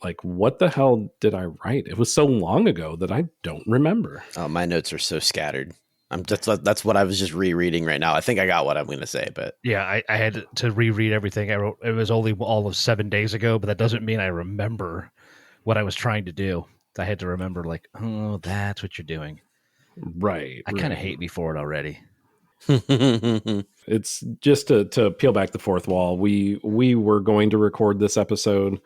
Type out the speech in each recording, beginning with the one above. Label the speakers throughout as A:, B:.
A: like, what the hell did I write? It was so long ago that I don't remember.
B: Oh, my notes are so scattered. That's what I was just rereading right now. I think I got what I'm going to say, but
C: yeah, I had to reread everything I wrote. It was only all of 7 days ago, but that doesn't mean I remember what I was trying to do. I had to remember, like, oh, that's what you're doing.
A: Right.
C: I kind of hate me for it already.
A: It's just to peel back the fourth wall. We were going to record this episode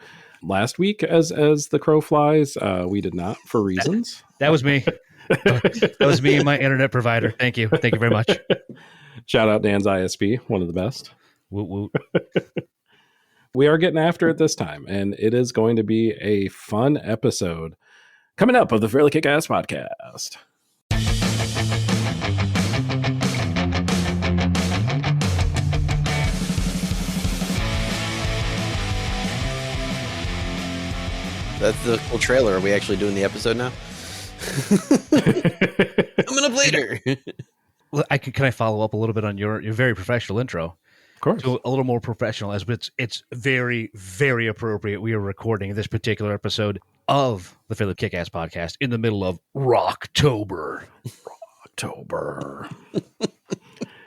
A: last week as the crow flies. We did not, for reasons.
C: That was me. That was me and my internet provider. Thank you very much.
A: Shout out Dan's ISP, one of the best.
C: Woot woot.
A: We are getting after it this time, and it is going to be a fun episode coming up of the Fairly KickAss podcast.
B: that's the cool trailer. Are we actually doing the episode now? I'm gonna play her.
C: Well, can I follow up a little bit on your very professional intro?
A: Of course.
C: So a little more professional, as it's very, very appropriate. We are recording this particular episode of the Fairly KickAss podcast in the middle of Rocktober.
A: October.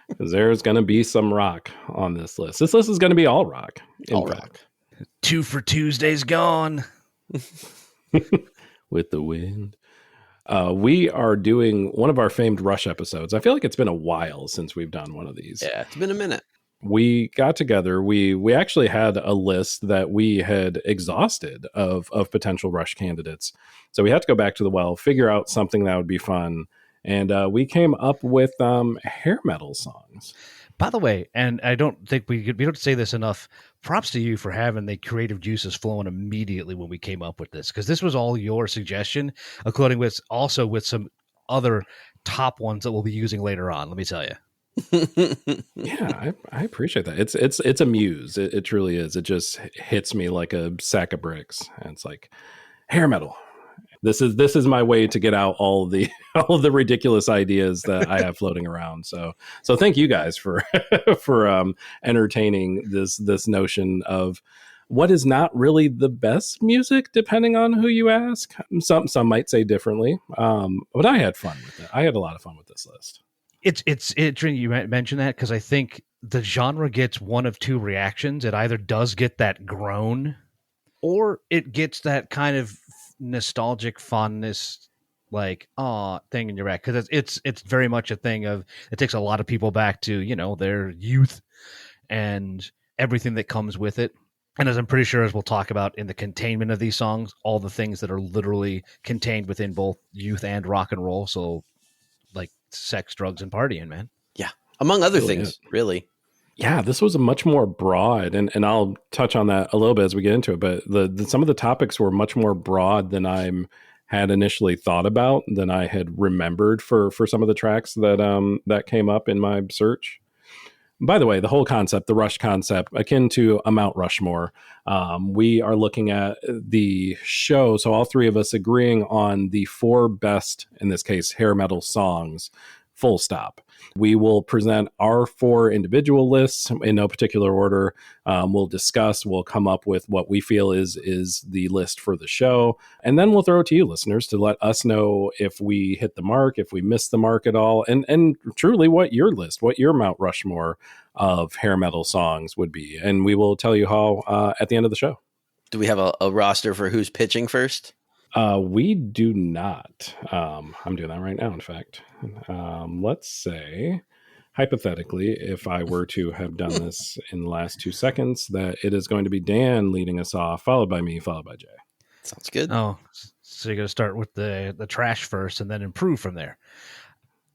A: Because there's going to be some rock on this list. This list is going to be all rock.
B: All rock.
C: 2 for Tuesday's gone.
A: With the wind. We are doing one of our famed Rush episodes. I feel like it's been a while since we've done one of these.
B: Yeah, it's been a minute.
A: We got together. We actually had a list that we had exhausted of potential Rush candidates. So we had to go back to the well, figure out something that would be fun. And we came up with hair metal songs.
C: By the way, and I don't think we don't say this enough, props to you for having the creative juices flowing immediately when we came up with this, because this was all your suggestion, including with some other top ones that we'll be using later on, let me tell you.
A: Yeah, I appreciate that. It's a muse. It truly is. It just hits me like a sack of bricks. And it's like, hair metal. This is my way to get out all of the ridiculous ideas that I have floating around. So thank you guys for entertaining this notion of what is not really the best music, depending on who you ask. Some might say differently, but I had fun with it. I had a lot of fun with this list.
C: It's interesting you mentioned that, because I think the genre gets one of two reactions. It either does get that groan, or it gets that kind of nostalgic fondness, like thing in your back, because it's very much a thing of, it takes a lot of people back to their youth and everything that comes with it. And as I'm pretty sure, as we'll talk about in the containment of these songs, all the things that are literally contained within both youth and rock and roll. So like sex, drugs, and partying, man.
B: Yeah, among other things, really.
A: Yeah, this was a much more broad, and I'll touch on that a little bit as we get into it, but some of the topics were much more broad than I had initially thought about, than I had remembered for some of the tracks that came up in my search. By the way, the whole concept, the Rush concept, akin to a Mount Rushmore, we are looking at the show, so all three of us agreeing on the 4 best, in this case, hair metal songs, full stop. We will present our 4 individual lists in no particular order. We'll discuss, we'll come up with what we feel is the list for the show. And then we'll throw it to you, listeners, to let us know if we hit the mark, if we missed the mark at all, and truly what your list, what your Mount Rushmore of hair metal songs would be. And we will tell you how at the end of the show.
B: Do we have a roster for who's pitching first?
A: We do not. I'm doing that right now, in fact. Let's say, hypothetically, if I were to have done this in the last 2 seconds, that it is going to be Dan leading us off, followed by me, followed by Jay.
B: Sounds good.
C: Oh, so you're going to start with the trash first and then improve from there.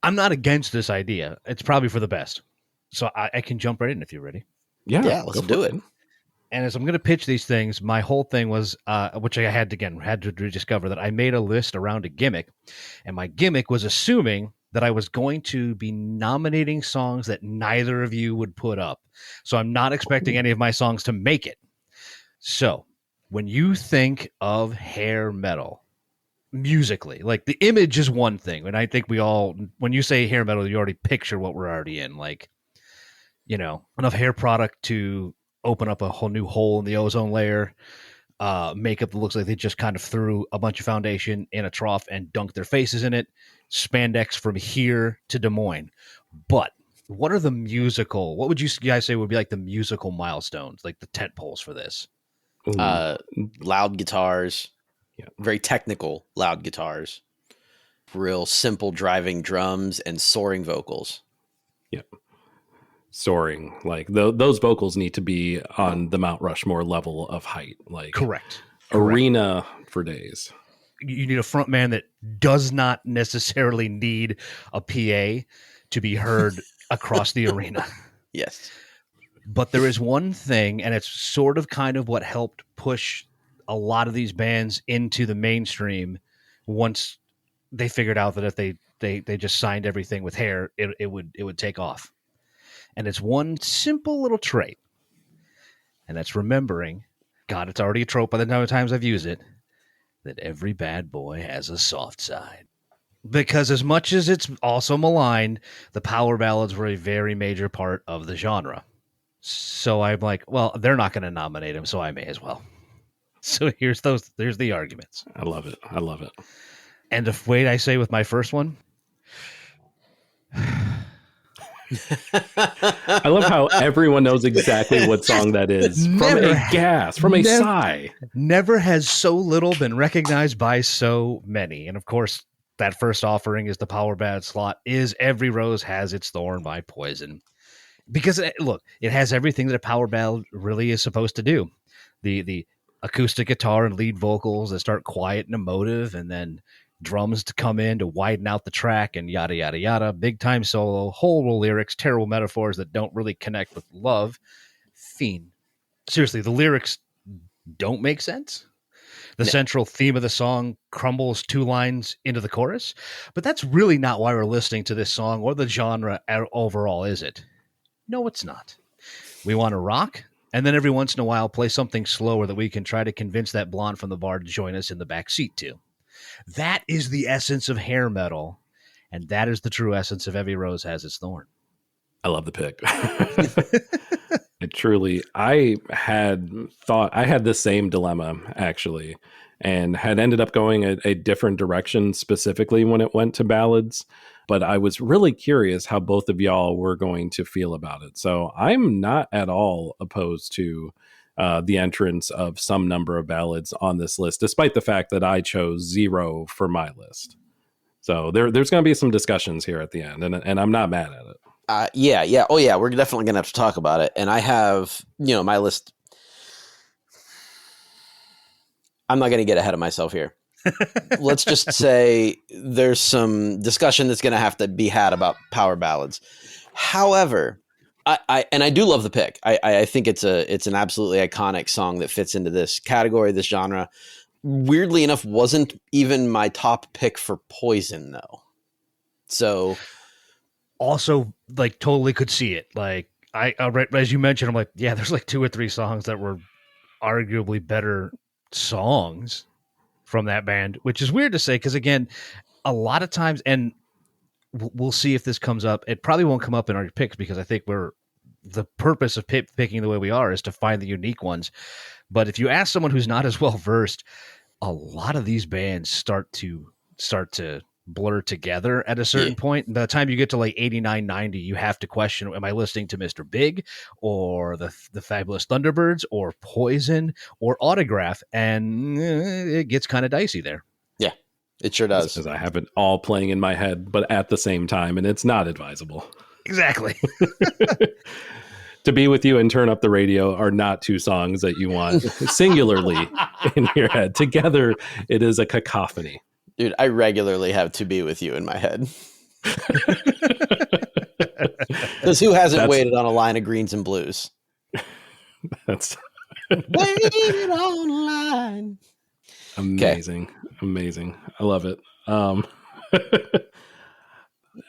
C: I'm not against this idea. It's probably for the best. So I can jump right in if you're ready.
B: Yeah, let's do it.
C: And as I'm going to pitch these things, my whole thing was, which I had to rediscover, that I made a list around a gimmick. And my gimmick was assuming that I was going to be nominating songs that neither of you would put up. So I'm not expecting any of my songs to make it. So when you think of hair metal, musically, like the image is one thing. And I think when you say hair metal, you already picture what we're already in. Like, enough hair product to open up a whole new hole in the ozone layer. makeup that looks like they just kind of threw a bunch of foundation in a trough and dunked their faces in it. Spandex from here to Des Moines. But what are what would you guys say would be like the musical milestones, like the tent poles for this?
B: Loud guitars,
A: Yeah.
B: very technical loud guitars, real simple driving drums, and soaring vocals.
A: Yep. Soaring, like those vocals need to be on the Mount Rushmore level of height, like
C: Correct.
A: arena for days.
C: You need a front man that does not necessarily need a PA to be heard across the arena.
B: Yes.
C: But there is one thing, and it's sort of kind of what helped push a lot of these bands into the mainstream once they figured out that if they just signed everything with hair, it would take off. And it's one simple little trait. And that's remembering, God, it's already a trope by the number of times I've used it, that every bad boy has a soft side. Because as much as it's also maligned, the power ballads were a very major part of the genre. So I'm like, well, they're not going to nominate him, so I may as well. So here's the arguments.
A: I love it.
C: And the way I say with my first one,
A: I love how everyone knows exactly what song that is from a gasp, from a sigh.
C: Never has so little been recognized by so many. And of course, that first offering is the power ballad slot is Every Rose Has Its Thorn by Poison. Because look, it has everything that a power ballad really is supposed to do. The acoustic guitar and lead vocals that start quiet and emotive, and then drums to come in to widen out the track, and yada, yada, yada. Big time solo, horrible lyrics, terrible metaphors that don't really connect with love. Fiend. Seriously, the lyrics don't make sense. The central theme of the song crumbles 2 lines into the chorus, but that's really not why we're listening to this song or the genre overall, is it? No, it's not. We want to rock, and then every once in a while play something slower that we can try to convince that blonde from the bar to join us in the back seat to. That is the essence of hair metal, and that is the true essence of Every Rose Has Its Thorn.
A: I love the pick. I had the same dilemma, actually, and had ended up going a different direction specifically when it went to ballads. But I was really curious how both of y'all were going to feel about it. So I'm not at all opposed to the entrance of some number of ballads on this list, despite the fact that I chose 0 for my list. So there's going to be some discussions here at the end, and I'm not mad at it.
B: Yeah. Oh, yeah. We're definitely going to have to talk about it. And I have, my list. I'm not going to get ahead of myself here. Let's just say there's some discussion that's going to have to be had about power ballads. However, I do love the pick. I think it's an absolutely iconic song that fits into this category, this genre. Weirdly enough, wasn't even my top pick for Poison, though. So
C: also, like, totally could see it. Like, as you mentioned, I'm like, yeah, there's like 2 or 3 songs that were arguably better songs from that band, which is weird to say because, again, a lot of times, and we'll see if this comes up. It probably won't come up in our picks because I think the purpose of picking the way we are is to find the unique ones. But if you ask someone who's not as well versed, a lot of these bands start to blur together at a certain point. By the time you get to like 89, 90, you have to question, am I listening to Mr. Big or the Fabulous Thunderbirds or Poison or Autograph? And it gets kind of dicey there.
B: Yeah, it sure does.
A: Because I have it all playing in my head, but at the same time, and it's not advisable.
C: Exactly.
A: To Be With You and Turn Up the Radio are not 2 songs that you want singularly in your head. Together, it is a cacophony.
B: Dude, I regularly have To Be With You in my head. Because who hasn't waited on a line of greens and blues?
A: That's
B: waited on a line.
A: Amazing. Okay. Amazing. I love it.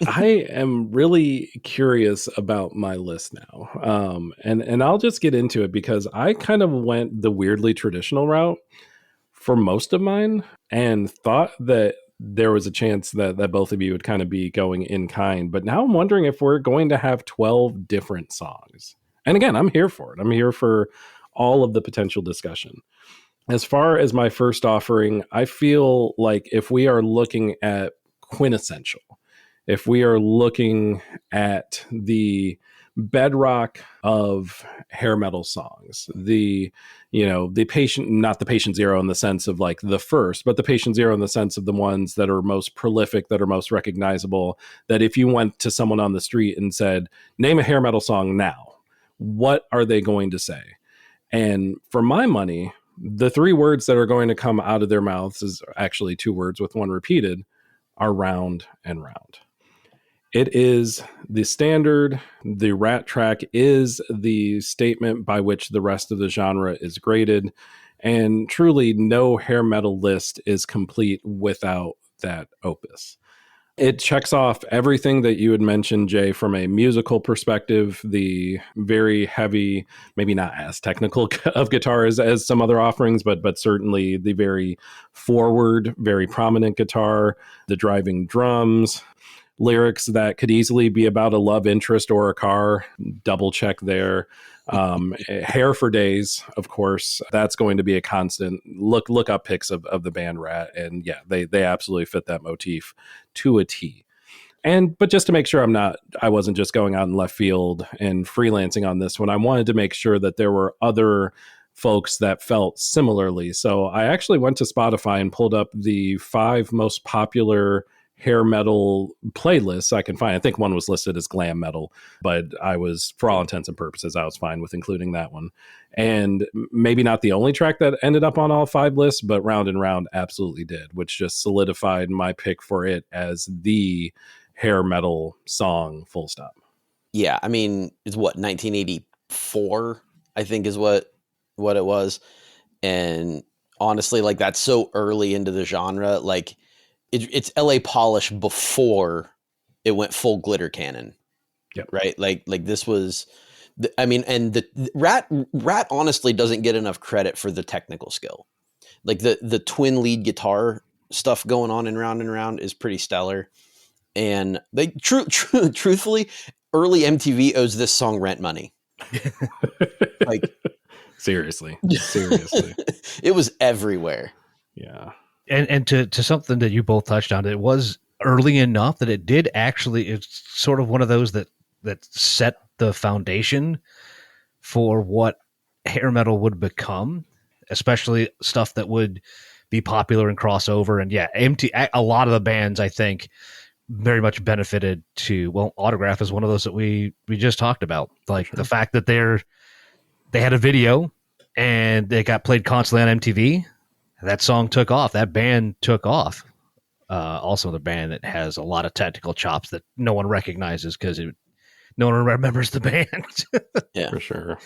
A: I am really curious about my list now. And I'll just get into it because I kind of went the weirdly traditional route for most of mine and thought that there was a chance that both of you would kind of be going in kind. But now I'm wondering if we're going to have 12 different songs. And again, I'm here for it. I'm here for all of the potential discussion. As far as my first offering, I feel like if we are looking at quintessential, if we are looking at the bedrock of hair metal songs, the patient, not the patient zero in the sense of like the first, but the patient zero in the sense of the ones that are most prolific, that are most recognizable, that if you went to someone on the street and said, name a hair metal song now, what are they going to say? And for my money, the three words that are going to come out of their mouths is actually two words with one repeated, are round and round. It is the standard. The Rat track is the statement by which the rest of the genre is graded. And truly, no hair metal list is complete without that opus. It checks off everything that you had mentioned, Jay, from a musical perspective, the very heavy, maybe not as technical of guitar as some other offerings, but certainly the very forward, very prominent guitar, the driving drums, lyrics that could easily be about a love interest or a car, double check there. Hair for Days, of course, that's going to be a constant. Look up pics of the band Rat, and yeah, they absolutely fit that motif to a T. But just to make sure I wasn't just going out in left field and freelancing on this one, I wanted to make sure that there were other folks that felt similarly. So I actually went to Spotify and pulled up the 5 most popular hair metal playlists I can find. I think one was listed as glam metal, but for all intents and purposes, I was fine with including that one. And maybe not the only track that ended up on all 5 lists, but Round and Round absolutely did, which just solidified my pick for it as the hair metal song, full stop.
B: Yeah, I mean, it's 1984, I think is what it was. And honestly, like, that's so early into the genre, like, it's LA Polish before it went full glitter cannon.
A: Yep.
B: Right. Like this was, and the Rat honestly doesn't get enough credit for the technical skill. Like the twin lead guitar stuff going on in Round and Round is pretty stellar. And they truthfully, early MTV owes this song rent money. Like
A: seriously,
B: it was everywhere.
A: Yeah.
C: And to something that you both touched on, it was early enough that it did actually, it's sort of one of those that set the foundation for what hair metal would become, especially stuff that would be popular and crossover. And yeah, a lot of the bands, I think, very much benefited to, well, Autograph is one of those that we just talked about. Like the fact that they had a video and they got played constantly on MTV. That song took off. That band took off. Also, the band that has a lot of technical chops that no one recognizes because no one remembers the band.
B: Yeah,
A: for sure.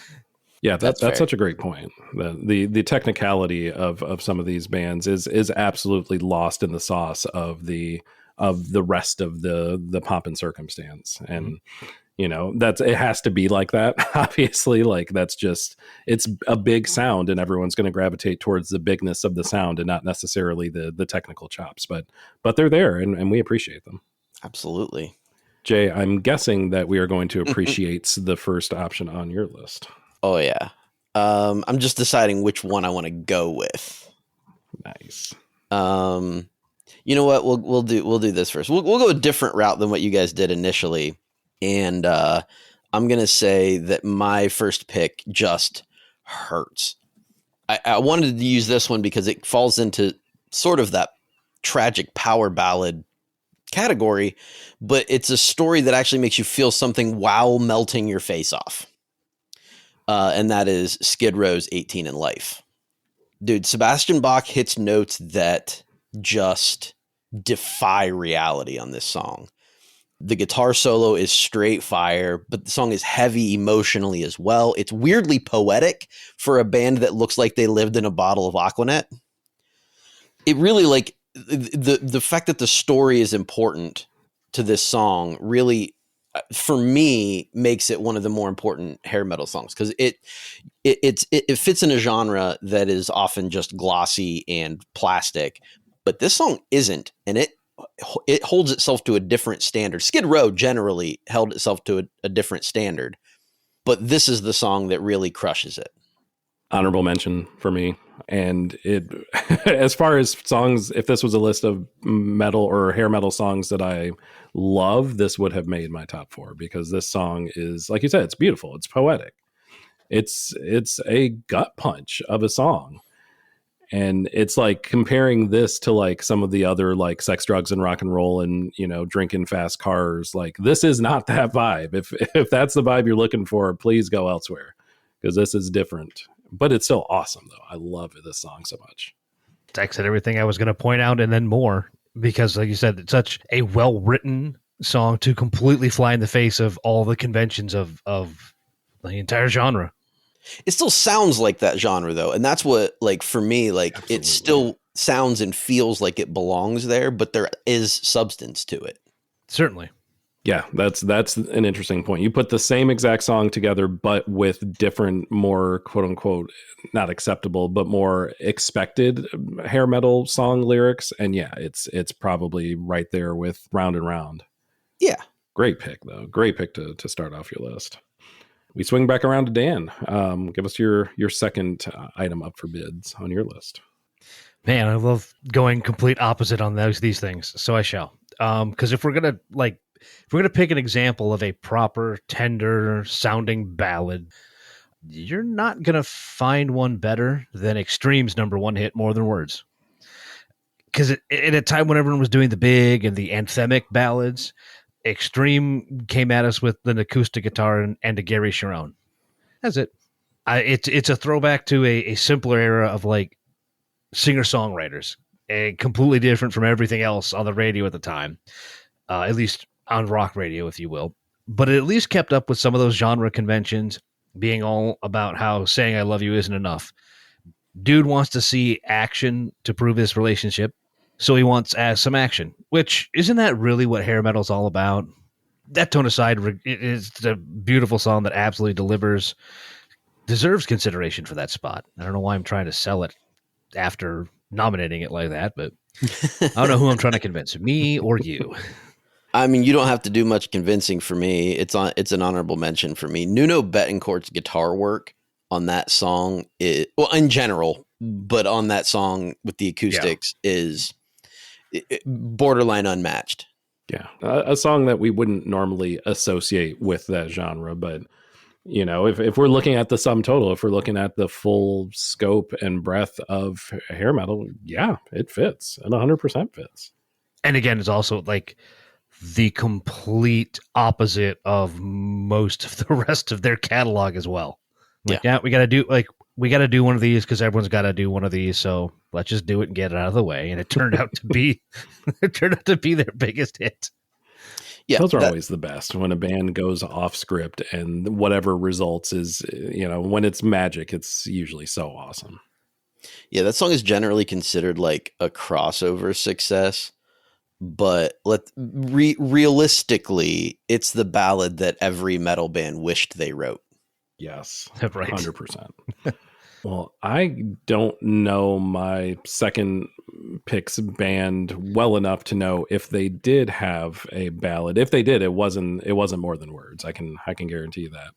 A: Yeah, that's such a great point. The technicality of some of these bands is absolutely lost in the sauce of the rest of the pomp and circumstance. And it has to be like that. Obviously, like it's a big sound, and everyone's going to gravitate towards the bigness of the sound and not necessarily the technical chops. But they're there, and we appreciate them.
B: Absolutely.
A: Jay, I'm guessing that we are going to appreciate the first option on your list.
B: Oh yeah. I'm just deciding which one I want to go with.
A: Nice.
B: You know what? We'll do this first. We'll go a different route than what you guys did initially. And I'm going to say that my first pick just hurts. I wanted to use this one because it falls into sort of that tragic power ballad category, but it's a story that actually makes you feel something while melting your face off. And that is Skid Row's 18 in Life. Dude, Sebastian Bach hits notes that just defy reality on this song. The guitar solo is straight fire, but the song is heavy emotionally as well. It's weirdly poetic for a band that looks like they lived in a bottle of Aquanet. It really, like, the fact that the story is important to this song really, for me, makes it one of the more important hair metal songs, because it fits in a genre that is often just glossy and plastic, but this song isn't, and it holds itself to a different standard. Skid Row generally held itself to a different standard, but this is the song that really crushes it.
A: Honorable mention for me. And it, as far as songs, if this was a list of metal or hair metal songs that I love, this would have made my top 4, because this song is, like you said, it's beautiful. It's poetic. It's a gut punch of a song. And it's like comparing this to like some of the other like sex, drugs, and rock and roll and, you know, drinking fast cars. Like, this is not that vibe. If that's the vibe you're looking for, please go elsewhere, because this is different. But it's still awesome, though. I love this song so much.
C: I said everything I was going to point out and then more, because, like you said, it's such a well-written song to completely fly in the face of all the conventions of the entire genre.
B: It still sounds like that genre, though. And that's what, like, for me, like,
A: Absolutely.
B: It still sounds and feels like it belongs there, but there is substance to it.
C: Certainly.
A: Yeah, that's an interesting point. You put the same exact song together, but with different, more quote unquote, not acceptable, but more expected hair metal song lyrics. And yeah, it's probably right there with Round and Round.
B: Yeah.
A: Great pick, though. Great pick to start off your list. We swing back around to Dan. Give us your second item up for bids on your list.
C: Man, I love going complete opposite on these things. So I shall. Because if we're gonna pick an example of a proper, tender sounding ballad, you're not gonna find one better than Extreme's #1 hit, More Than Words. Because at a time when everyone was doing the big and the anthemic ballads, Extreme came at us with an acoustic guitar and a Gary Sharon. That's it. It's a throwback to a simpler era of like singer-songwriters, completely different from everything else on the radio at the time, at least on rock radio, if you will. But it at least kept up with some of those genre conventions, being all about how saying I love you isn't enough. Dude wants to see action to prove this relationship, so he wants some action, which isn't that really what hair metal's all about? That tone aside, it's a beautiful song that absolutely delivers, deserves consideration for that spot. I don't know why I'm trying to sell it after nominating it like that, but I don't know who I'm trying to convince, me or you.
B: I mean, you don't have to do much convincing for me. It's an honorable mention for me. Nuno Betancourt's guitar work on that song well, in general, but on that song with the acoustics is borderline unmatched.
A: Yeah, a song that we wouldn't normally associate with that genre, but you know, if we're looking at the sum total, if we're looking at the full scope and breadth of hair metal, yeah, it fits. It 100% fits.
C: And again, it's also like the complete opposite of most of the rest of their catalog as well. Like, yeah, we got to do one of these because everyone's got to do one of these. So let's just do it and get it out of the way. And it turned out to be, their biggest hit.
B: Yeah,
A: those are always the best when a band goes off script and whatever results is, you know, when it's magic, it's usually so awesome.
B: Yeah, that song is generally considered like a crossover success, but realistically, it's the ballad that every metal band wished they wrote.
A: Yes,
C: right.
A: 100%. Well, I don't know my second pick's band well enough to know if they did have a ballad. If they did, it wasn't More Than Words. I can guarantee that.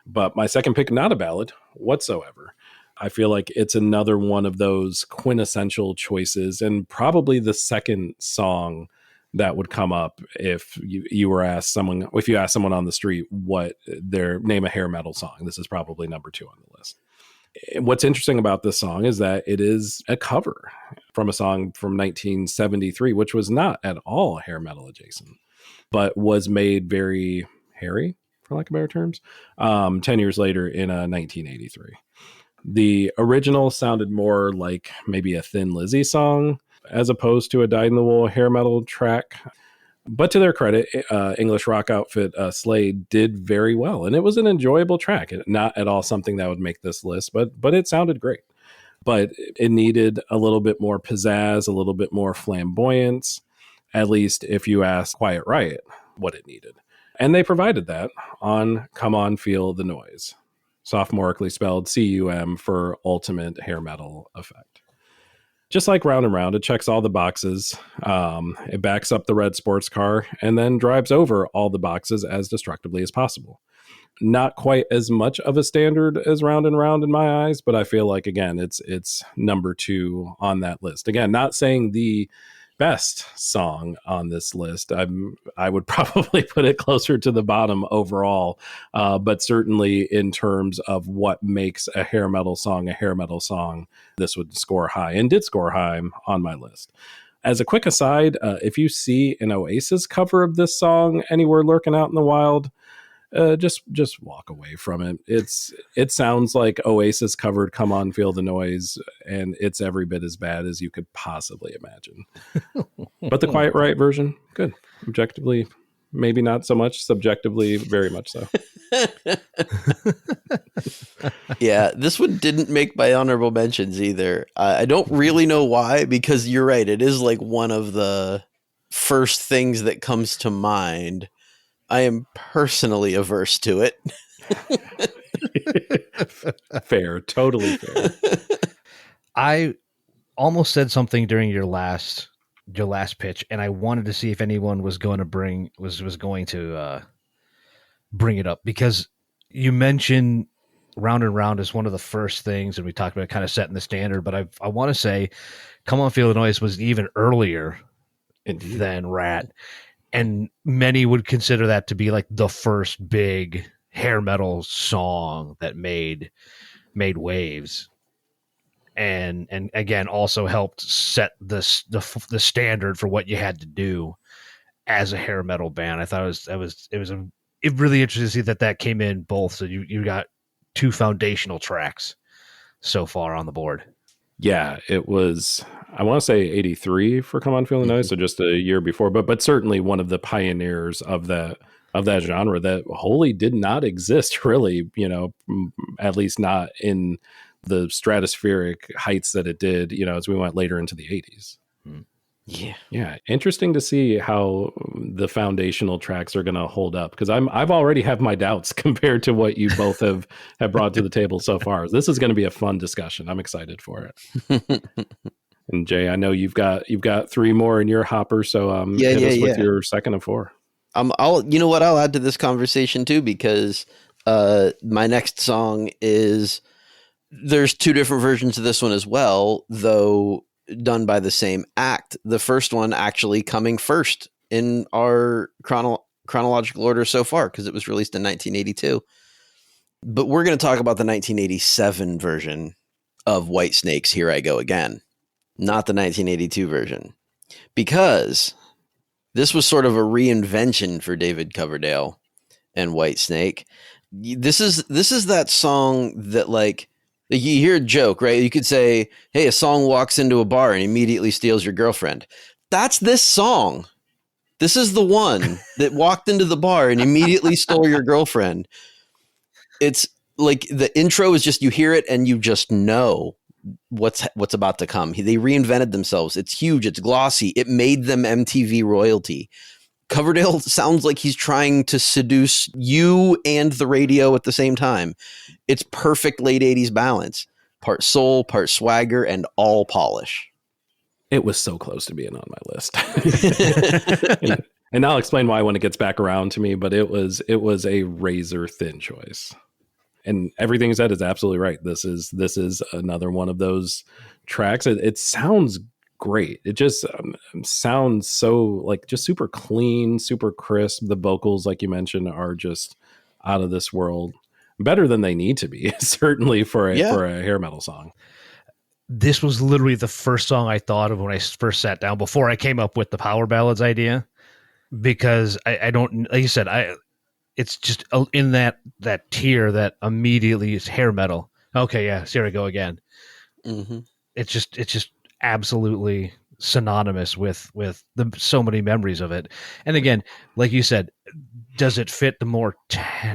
A: But my second pick, not a ballad whatsoever. I feel like it's another one of those quintessential choices, and probably the second song that would come up if you asked someone on the street what their name a hair metal song. This is probably number 2 on the list. What's interesting about this song is that it is a cover from a song from 1973, which was not at all hair metal adjacent, but was made very hairy, for lack of better terms, 10 years later in 1983. The original sounded more like maybe a Thin Lizzy song as opposed to a dyed-in-the-wool hair metal track. But to their credit, English rock outfit Slade did very well, and it was an enjoyable track. Not at all something that would make this list, but it sounded great. But it needed a little bit more pizzazz, a little bit more flamboyance, at least if you ask Quiet Riot what it needed. And they provided that on Come On Feel the Noise, sophomorically spelled CUM for ultimate hair metal effect. Just like Round and Round, it checks all the boxes. It backs up the red sports car and then drives over all the boxes as destructively as possible. not quite as much of a standard as Round and Round in my eyes, but I feel like, again, it's number 2 on that list. Again, not saying the best song on this list. I would probably put it closer to the bottom overall, but certainly in terms of what makes a hair metal song, this would score high, and did score high on my list. As a quick aside, if you see an Oasis cover of this song anywhere lurking out in the wild, just walk away from it. It sounds like Oasis covered "Come On, Feel the Noise," and it's every bit as bad as you could possibly imagine. But the Quiet Riot version, good. Objectively, maybe not so much. Subjectively, very much so.
B: Yeah, this one didn't make my honorable mentions either. I don't really know why, because you're right. It is like one of the first things that comes to mind. I am personally averse to it.
A: Fair, totally fair.
C: I almost said something during your last pitch, and I wanted to see if anyone was going to bring it up, because you mentioned Round and Round is one of the first things, and we talked about kind of setting the standard. But I want to say, Come On, Feel the Noise was even earlier than Rat. And many would consider that to be like the first big hair metal song that made waves, and again also helped set the standard for what you had to do as a hair metal band. I thought it was really interesting to see that came in both. So you got 2 foundational tracks so far on the board.
A: Yeah, it was, I want to say 83 for Come On Feel the Noise, so just a year before, but certainly one of the pioneers of that genre that wholly did not exist really, at least not in the stratospheric heights that it did, as we went later into the 80s. Yeah. Interesting to see how the foundational tracks are going to hold up, because I've already have my doubts compared to what you both have brought to the table so far. This is going to be a fun discussion. I'm excited for it. And Jay, I know you've got 3 more in your hopper, so hit us with your second of 4.
B: I'll add to this conversation too, because my next song is, there's 2 different versions of this one as well, though done by the same act. The first one actually coming first in our chronological order so far, because it was released in 1982. But we're going to talk about the 1987 version of Whitesnake's Here I Go Again, not the 1982 version, because this was sort of a reinvention for David Coverdale and Whitesnake. This is that song that, like, you hear a joke, right? You could say, hey, a song walks into a bar and immediately steals your girlfriend. That's this song. This is the one that walked into the bar and immediately stole your girlfriend. It's like the intro is just, you hear it and you just know what's about to come. They reinvented themselves. It's huge. It's glossy. It made them MTV royalty. Coverdale sounds like he's trying to seduce you and the radio at the same time. It's perfect late 80s balance. Part soul, part swagger, and all polish.
A: It was so close to being on my list. And I'll explain why when it gets back around to me, but it was a razor thin choice. And everything you said is absolutely right. This is another one of those tracks. It sounds great. It just sounds so, like, just super clean, super crisp. The vocals, like you mentioned, are just out of this world. Better than they need to be, certainly for a hair metal song.
C: This was literally the first song I thought of when I first sat down, before I came up with the power ballads idea, because I don't, like you said, it's just in that tier that immediately is hair metal. Okay, yeah, here I go again. Mm-hmm. It's just absolutely synonymous with so many memories of it. And again, like you said, does it fit the more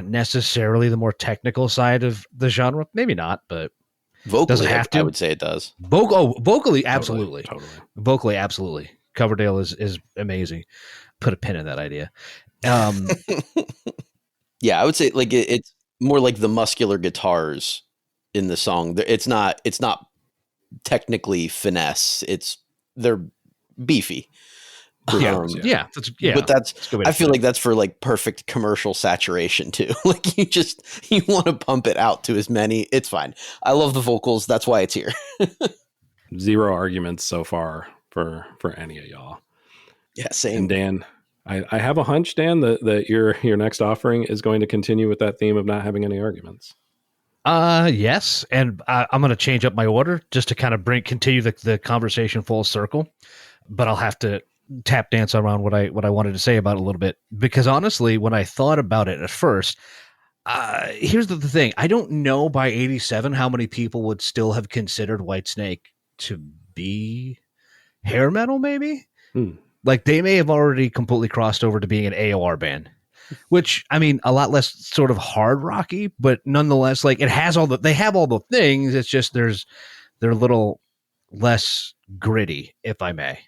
C: necessarily the more technical side of the genre? Maybe not, but
B: vocally,
C: does it have to?
B: I would say it does.
C: Vocally, absolutely.
A: Totally.
C: Vocally, absolutely. Coverdale is amazing. Put a pin in that idea.
B: Yeah, I would say, like, it's more like the muscular guitars in the song. It's not technically finesse. They're beefy.
C: Yeah.
B: But
C: that's a good way to
B: I feel
C: put
B: like that's for like perfect commercial saturation too. Like you want to pump it out to as many. It's fine. I love the vocals. That's why it's here.
A: Zero arguments so far for any of y'all.
B: Yeah, same.
A: And Dan, I have a hunch, Dan, that your next offering is going to continue with that theme of not having any arguments.
C: Yes, and I'm going to change up my order just to kind of continue the conversation full circle. But I'll have to tap dance around what I wanted to say about it a little bit, because honestly, when I thought about it at first, here's the thing: I don't know by '87 how many people would still have considered Whitesnake to be hair metal. Maybe like they may have already completely crossed over to being an AOR band. Which, I mean, a lot less sort of hard rocky, but nonetheless, like they have all the things. It's just they're a little less gritty, if I may,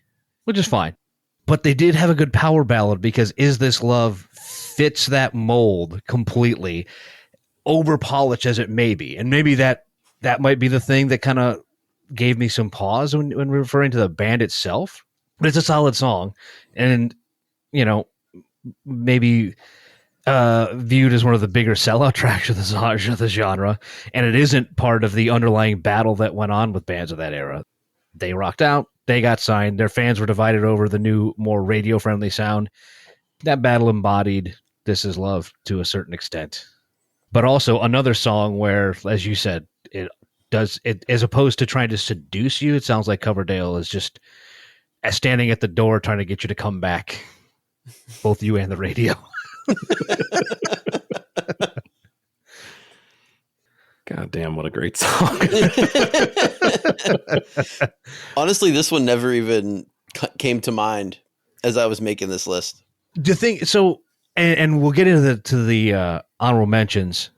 C: which is fine. But they did have a good power ballad, because Is This Love fits that mold completely, over polished as it may be. And maybe that might be the thing that kind of gave me some pause when referring to the band itself. But it's a solid song. And, maybe viewed as one of the bigger sellout tracks of the genre, and it isn't part of the underlying battle that went on with bands of that era. They rocked out, they got signed, their fans were divided over the new, more radio-friendly sound. That battle embodied This Is Love to a certain extent. But also another song where, as you said, it as opposed to trying to seduce you, it sounds like Coverdale is just standing at the door trying to get you to come back, both you and the radio.
A: God damn, what a great song.
B: Honestly, this one never even came to mind as I was making this list.
C: The thing, so, and we'll get into the honorable mentions,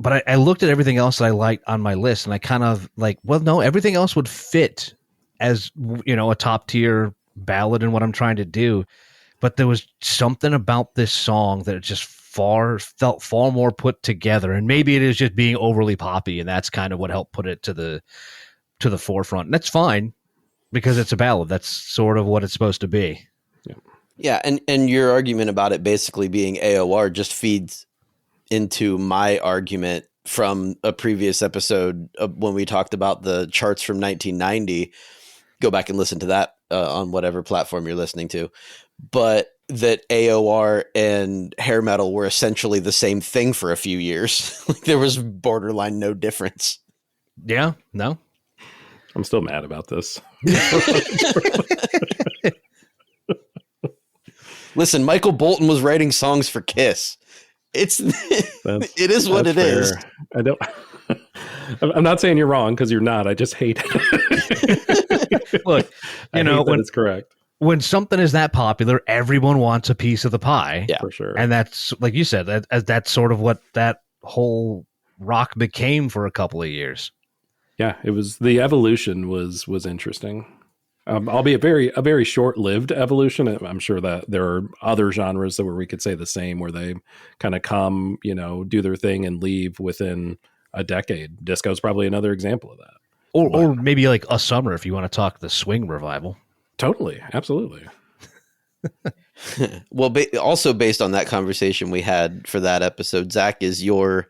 C: but I looked at everything else that I liked on my list, and I kind of like, well, no, everything else would fit as, a top tier ballad in what I'm trying to do. But there was something about this song that just felt far more put together, and maybe it is just being overly poppy, and that's kind of what helped put it to the forefront. And that's fine, because it's a ballad. That's sort of what it's supposed to be.
B: Yeah, and your argument about it basically being AOR just feeds into my argument from a previous episode when we talked about the charts from 1990. Go back and listen to that on whatever platform you're listening to. But that AOR and hair metal were essentially the same thing for a few years. Like there was borderline no difference.
C: Yeah, no.
A: I'm still mad about this.
B: Listen, Michael Bolton was writing songs for Kiss. It is what it
A: fair.
B: is.
A: I don't. I'm not saying you're wrong, because you're not. I just hate it.
C: Look,
A: when it's correct.
C: When something is that popular, everyone wants a piece of the pie.
B: Yeah,
A: for sure.
C: And that's, like you said, that's sort of what that whole rock became for a couple of years.
A: Yeah, it was, the evolution was interesting. Albeit a very short-lived evolution. I'm sure that there are other genres where we could say the same, where they kind of come, do their thing and leave within a decade. Disco is probably another example of that.
C: Or maybe like a summer, if you want to talk the swing revival.
A: Totally. Absolutely.
B: Well, also based on that conversation we had for that episode, Zach, is your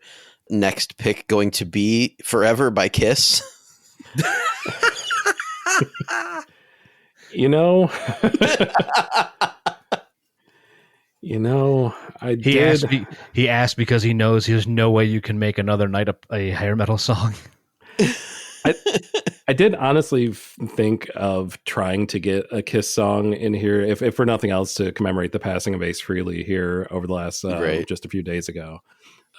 B: next pick going to be Forever by Kiss?
A: I
C: He asked because he knows there's no way you can make another night a hair metal song.
A: I did honestly think of trying to get a Kiss song in here, if for nothing else, to commemorate the passing of Ace Frehley here over the last just a few days ago.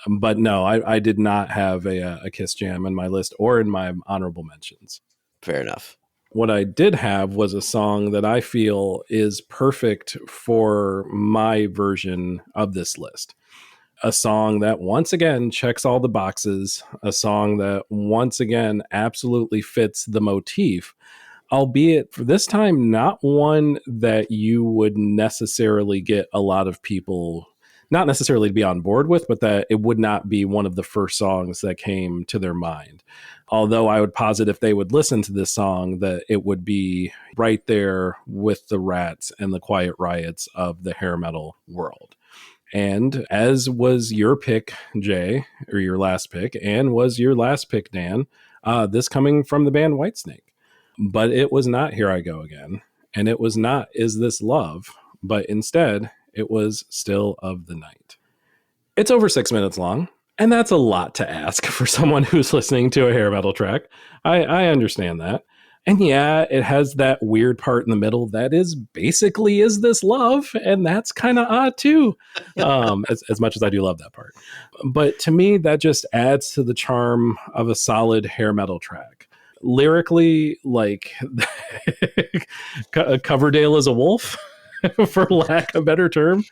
A: But no, I did not have a Kiss jam in my list or in my honorable mentions.
B: Fair enough.
A: What I did have was a song that I feel is perfect for my version of this list. A song that once again checks all the boxes, a song that once again absolutely fits the motif, albeit for this time not one that you would necessarily get a lot of people, not necessarily to be on board with, but that it would not be one of the first songs that came to their mind. Although I would posit if they would listen to this song, that it would be right there with the Rats and the Quiet Riots of the hair metal world. And as was your pick, Jay, or your last pick, and was your last pick, Dan, this coming from the band Whitesnake. But it was not Here I Go Again, and it was not Is This Love, but instead it was Still of the Night. It's over 6 minutes long, and that's a lot to ask for someone who's listening to a hair metal track. I understand that. And yeah, it has that weird part in the middle that is basically Is This Love? And that's kind of odd too, as much as I do love that part. But to me, that just adds to the charm of a solid hair metal track. Lyrically, like Coverdale is a wolf, for lack of a better term.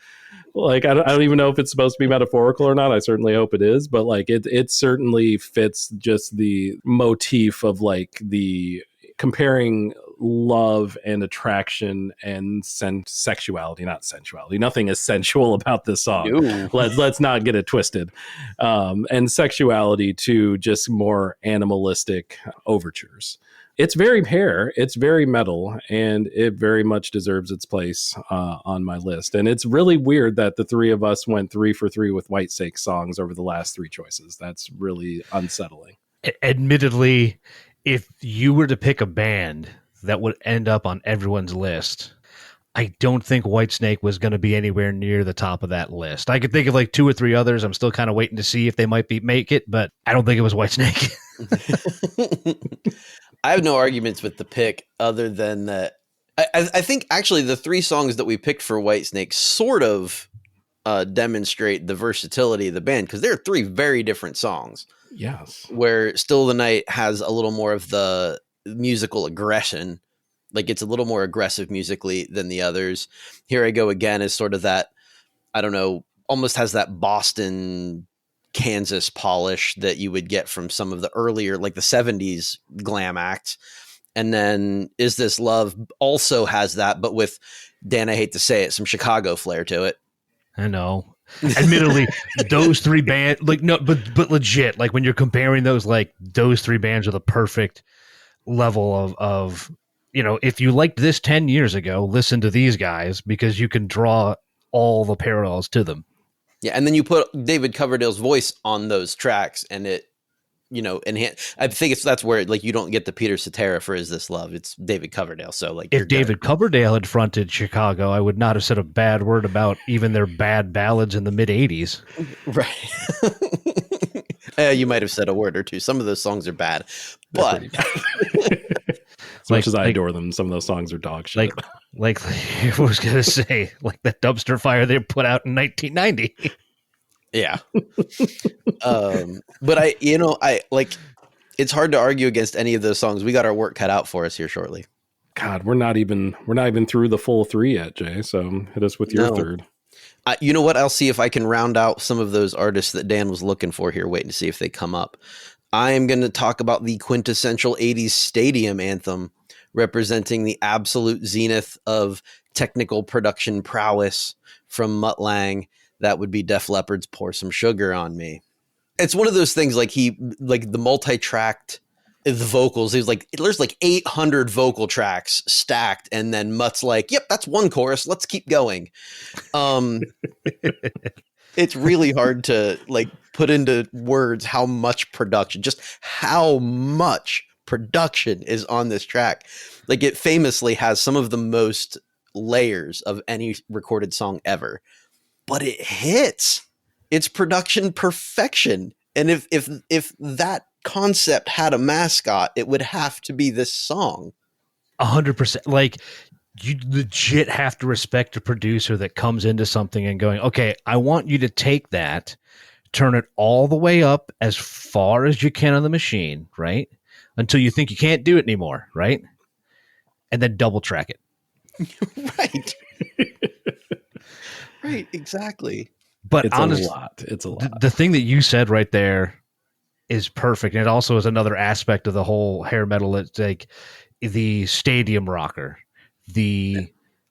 A: Like, I don't even know if it's supposed to be metaphorical or not. I certainly hope it is. But like, it certainly fits just the motif of like the comparing love and attraction and sexuality, not sensuality. Nothing is sensual about this song.
B: No.
A: Let's not get it twisted. And sexuality to just more animalistic overtures. It's very hair, it's very metal, and it very much deserves its place on my list. And it's really weird that the three of us went 3 for 3 with Whitesnake songs over the last 3 choices. That's really unsettling.
C: Admittedly, if you were to pick a band that would end up on everyone's list, I don't think Whitesnake was going to be anywhere near the top of that list. I could think of like 2 or 3 others. I'm still kind of waiting to see if they might make it, but I don't think it was Whitesnake.
B: I have no arguments with the pick other than that. I think actually the 3 songs that we picked for Whitesnake sort of demonstrate the versatility of the band, because there are 3 very different songs.
A: Yes.
B: Where Still of the Night has a little more of the musical aggression. Like, it's a little more aggressive musically than the others. Here I Go Again is sort of that, I don't know, almost has that Boston, Kansas polish that you would get from some of the earlier, like the 70s glam acts. And then Is This Love also has that, but with, Dan, I hate to say it, some Chicago flair to it.
C: I know. Admittedly, those 3 bands, like, no, but legit, like when you're comparing those, like those 3 bands are the perfect level of, you know, if you liked this 10 years ago, listen to these guys, because you can draw all the parallels to them.
B: Yeah. And then you put David Coverdale's voice on those tracks, and it, you know, I think that's where, like, you don't get the Peter Cetera for Is This Love. It's David Coverdale. So, like,
C: if David Coverdale had fronted Chicago, I would not have said a bad word about even their bad ballads in the mid 80s.
B: Right. You might have said a word or two. Some of those songs are bad, but
A: as much as I adore them, some of those songs are dog shit.
C: Like I was going to say, like that dumpster fire they put out in 1990.
B: Yeah. But I like, it's hard to argue against any of those songs. We got our work cut out for us here shortly.
A: God, we're not even through the full 3 yet, Jay. So hit us with your third.
B: You know what? I'll see if I can round out some of those artists that Dan was looking for here, waiting to see if they come up. I am going to talk about the quintessential 80s stadium anthem, representing the absolute zenith of technical production prowess from Mutt Lange. That would be Def Leppard's Pour Some Sugar on Me. It's one of those things, like the multi-tracked, the vocals, there's like 800 vocal tracks stacked. And then Mutt's like, yep, that's one chorus. Let's keep going. It's really hard to like put into words how much production is on this track. Like, it famously has some of the most layers of any recorded song ever. But it hits. It's production perfection. And if that concept had a mascot, it would have to be this song.
C: 100%. Like, you legit have to respect a producer that comes into something and going, okay, I want you to take that, turn it all the way up as far as you can on the machine, right? Until you think you can't do it anymore, right? And then double track it.
B: Right. Right, exactly.
C: But
A: it's
C: honestly,
A: it's a lot.
C: The thing that you said right there is perfect. And it also is another aspect of the whole hair metal. It's like the stadium rocker, the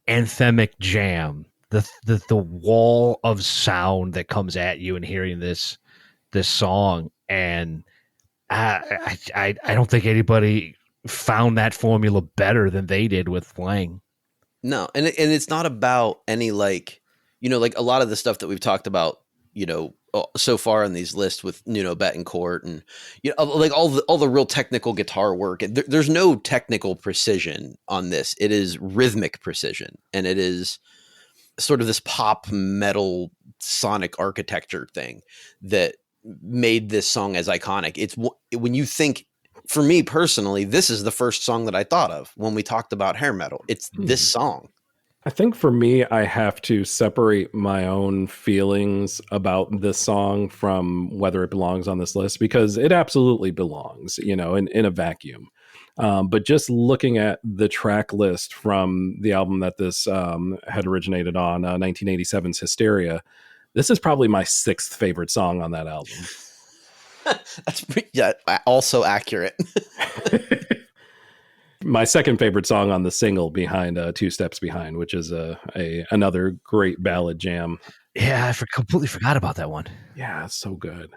C: anthemic jam, the wall of sound that comes at you and hearing this song, and I don't think anybody found that formula better than they did with Lang.
B: No, and it's not about any like like a lot of the stuff that we've talked about so far on these lists with Nuno Betancourt and like all the real technical guitar work. There's no technical precision on this. It is rhythmic precision, and it is sort of this pop metal sonic architecture thing that made this song as iconic. It's when you think, for me personally, this is the first song that I thought of when we talked about hair metal. It's this song.
A: I think for me, I have to separate my own feelings about this song from whether it belongs on this list, because it absolutely belongs, in a vacuum. But just looking at the track list from the album that this had originated on, 1987's Hysteria, this is probably my 6th favorite song on that album.
B: That's also accurate.
A: My 2nd favorite song on the single behind Two Steps Behind, which is another great ballad jam.
C: Yeah, I completely forgot about that one.
A: Yeah, it's so good.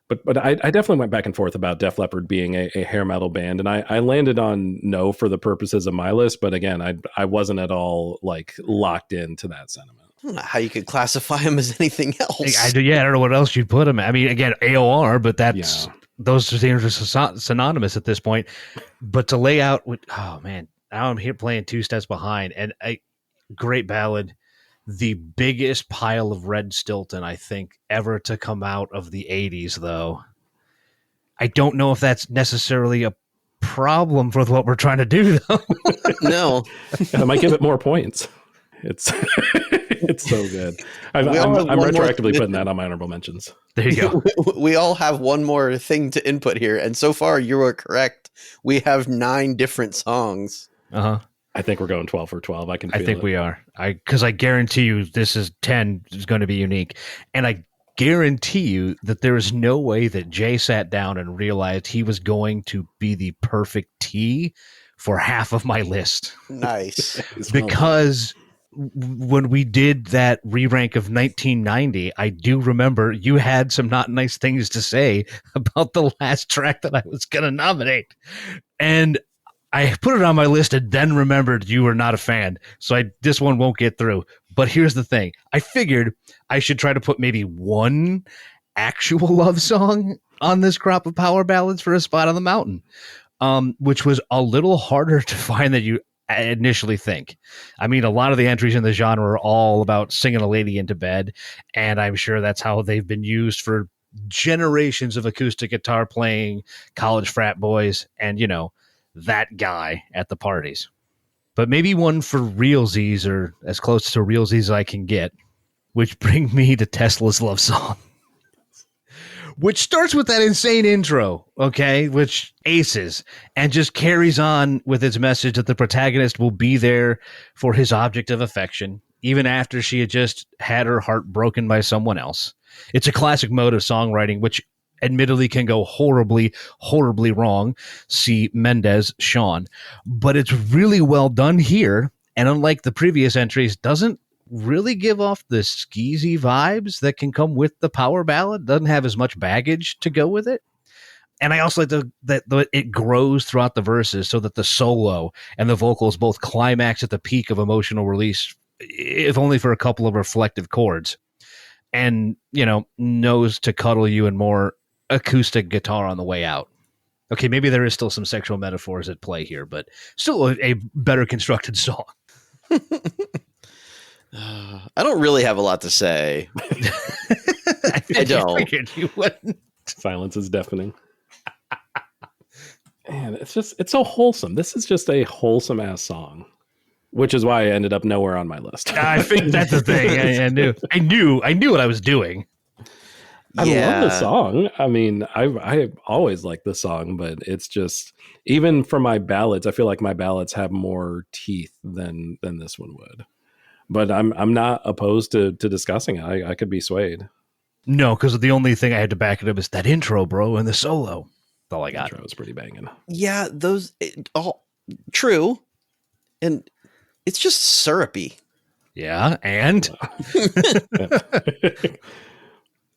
A: But I definitely went back and forth about Def Leppard being a hair metal band, and I landed on no for the purposes of my list. But again, I wasn't at all like locked into that sentiment.
B: I don't know how you could classify them as anything else.
C: I don't know what else you'd put them. I mean, again, AOR, but that's those things are synonymous at this point. But to lay out, oh man, now I'm here playing Two Steps Behind, and a great ballad, the biggest pile of Red Stilton I think ever to come out of the '80s. Though I don't know if that's necessarily a problem for what we're trying to do, though.
B: No,
A: I might give it more points. It's it's so good. I'm retroactively putting that on my honorable mentions.
C: There you go.
B: We all have one more thing to input here, and so far you are correct. We have 9 different songs.
A: I think we're going 12 for 12. I think
C: we are. Because I guarantee you this is 10 is going to be unique, and I guarantee you that there is no way that Jay sat down and realized he was going to be the perfect T for half of my list.
B: Nice.
C: Because when we did that re-rank of 1990, I do remember you had some not nice things to say about the last track that I was going to nominate. And I put it on my list and then remembered you were not a fan. So this one won't get through. But here's the thing. I figured I should try to put maybe one actual love song on this crop of power ballads for a spot on the mountain, which was a little harder to find than you initially think. I mean, a lot of the entries in the genre are all about singing a lady into bed, and I'm sure that's how they've been used for generations of acoustic guitar playing college frat boys and, that guy at the parties. But maybe one for realsies, or as close to realsies as I can get, which bring me to Tesla's Love Song. Which starts with that insane intro, okay, which aces, and just carries on with its message that the protagonist will be there for his object of affection, even after she had just had her heart broken by someone else. It's a classic mode of songwriting, which admittedly can go horribly, horribly wrong. See Mendez, Sean. But it's really well done here, and unlike the previous entries, doesn't really give off the skeezy vibes that can come with the power ballad. Doesn't have as much baggage to go with it. And I also like that it grows throughout the verses so that the solo and the vocals both climax at the peak of emotional release, if only for a couple of reflective chords. And, knows to cuddle you in more acoustic guitar on the way out. Okay, maybe there is still some sexual metaphors at play here, but still a better constructed song.
B: I don't really have a lot to say. I don't.
C: Figured you wouldn't.
A: Silence is deafening. Man, it's so wholesome. This is just a wholesome ass song, which is why I ended up nowhere on my list.
C: I think that's the thing. I knew what I was doing.
A: I love the song. I mean, I always like the song, but it's just, even for my ballads, I feel like my ballads have more teeth than this one would. But I'm not opposed to discussing it. I could be swayed.
C: No, because the only thing I had to back it up is that intro, bro, and the solo. That's all I got.
A: The intro was pretty banging.
B: Yeah, all true. And it's just syrupy.
C: Yeah, and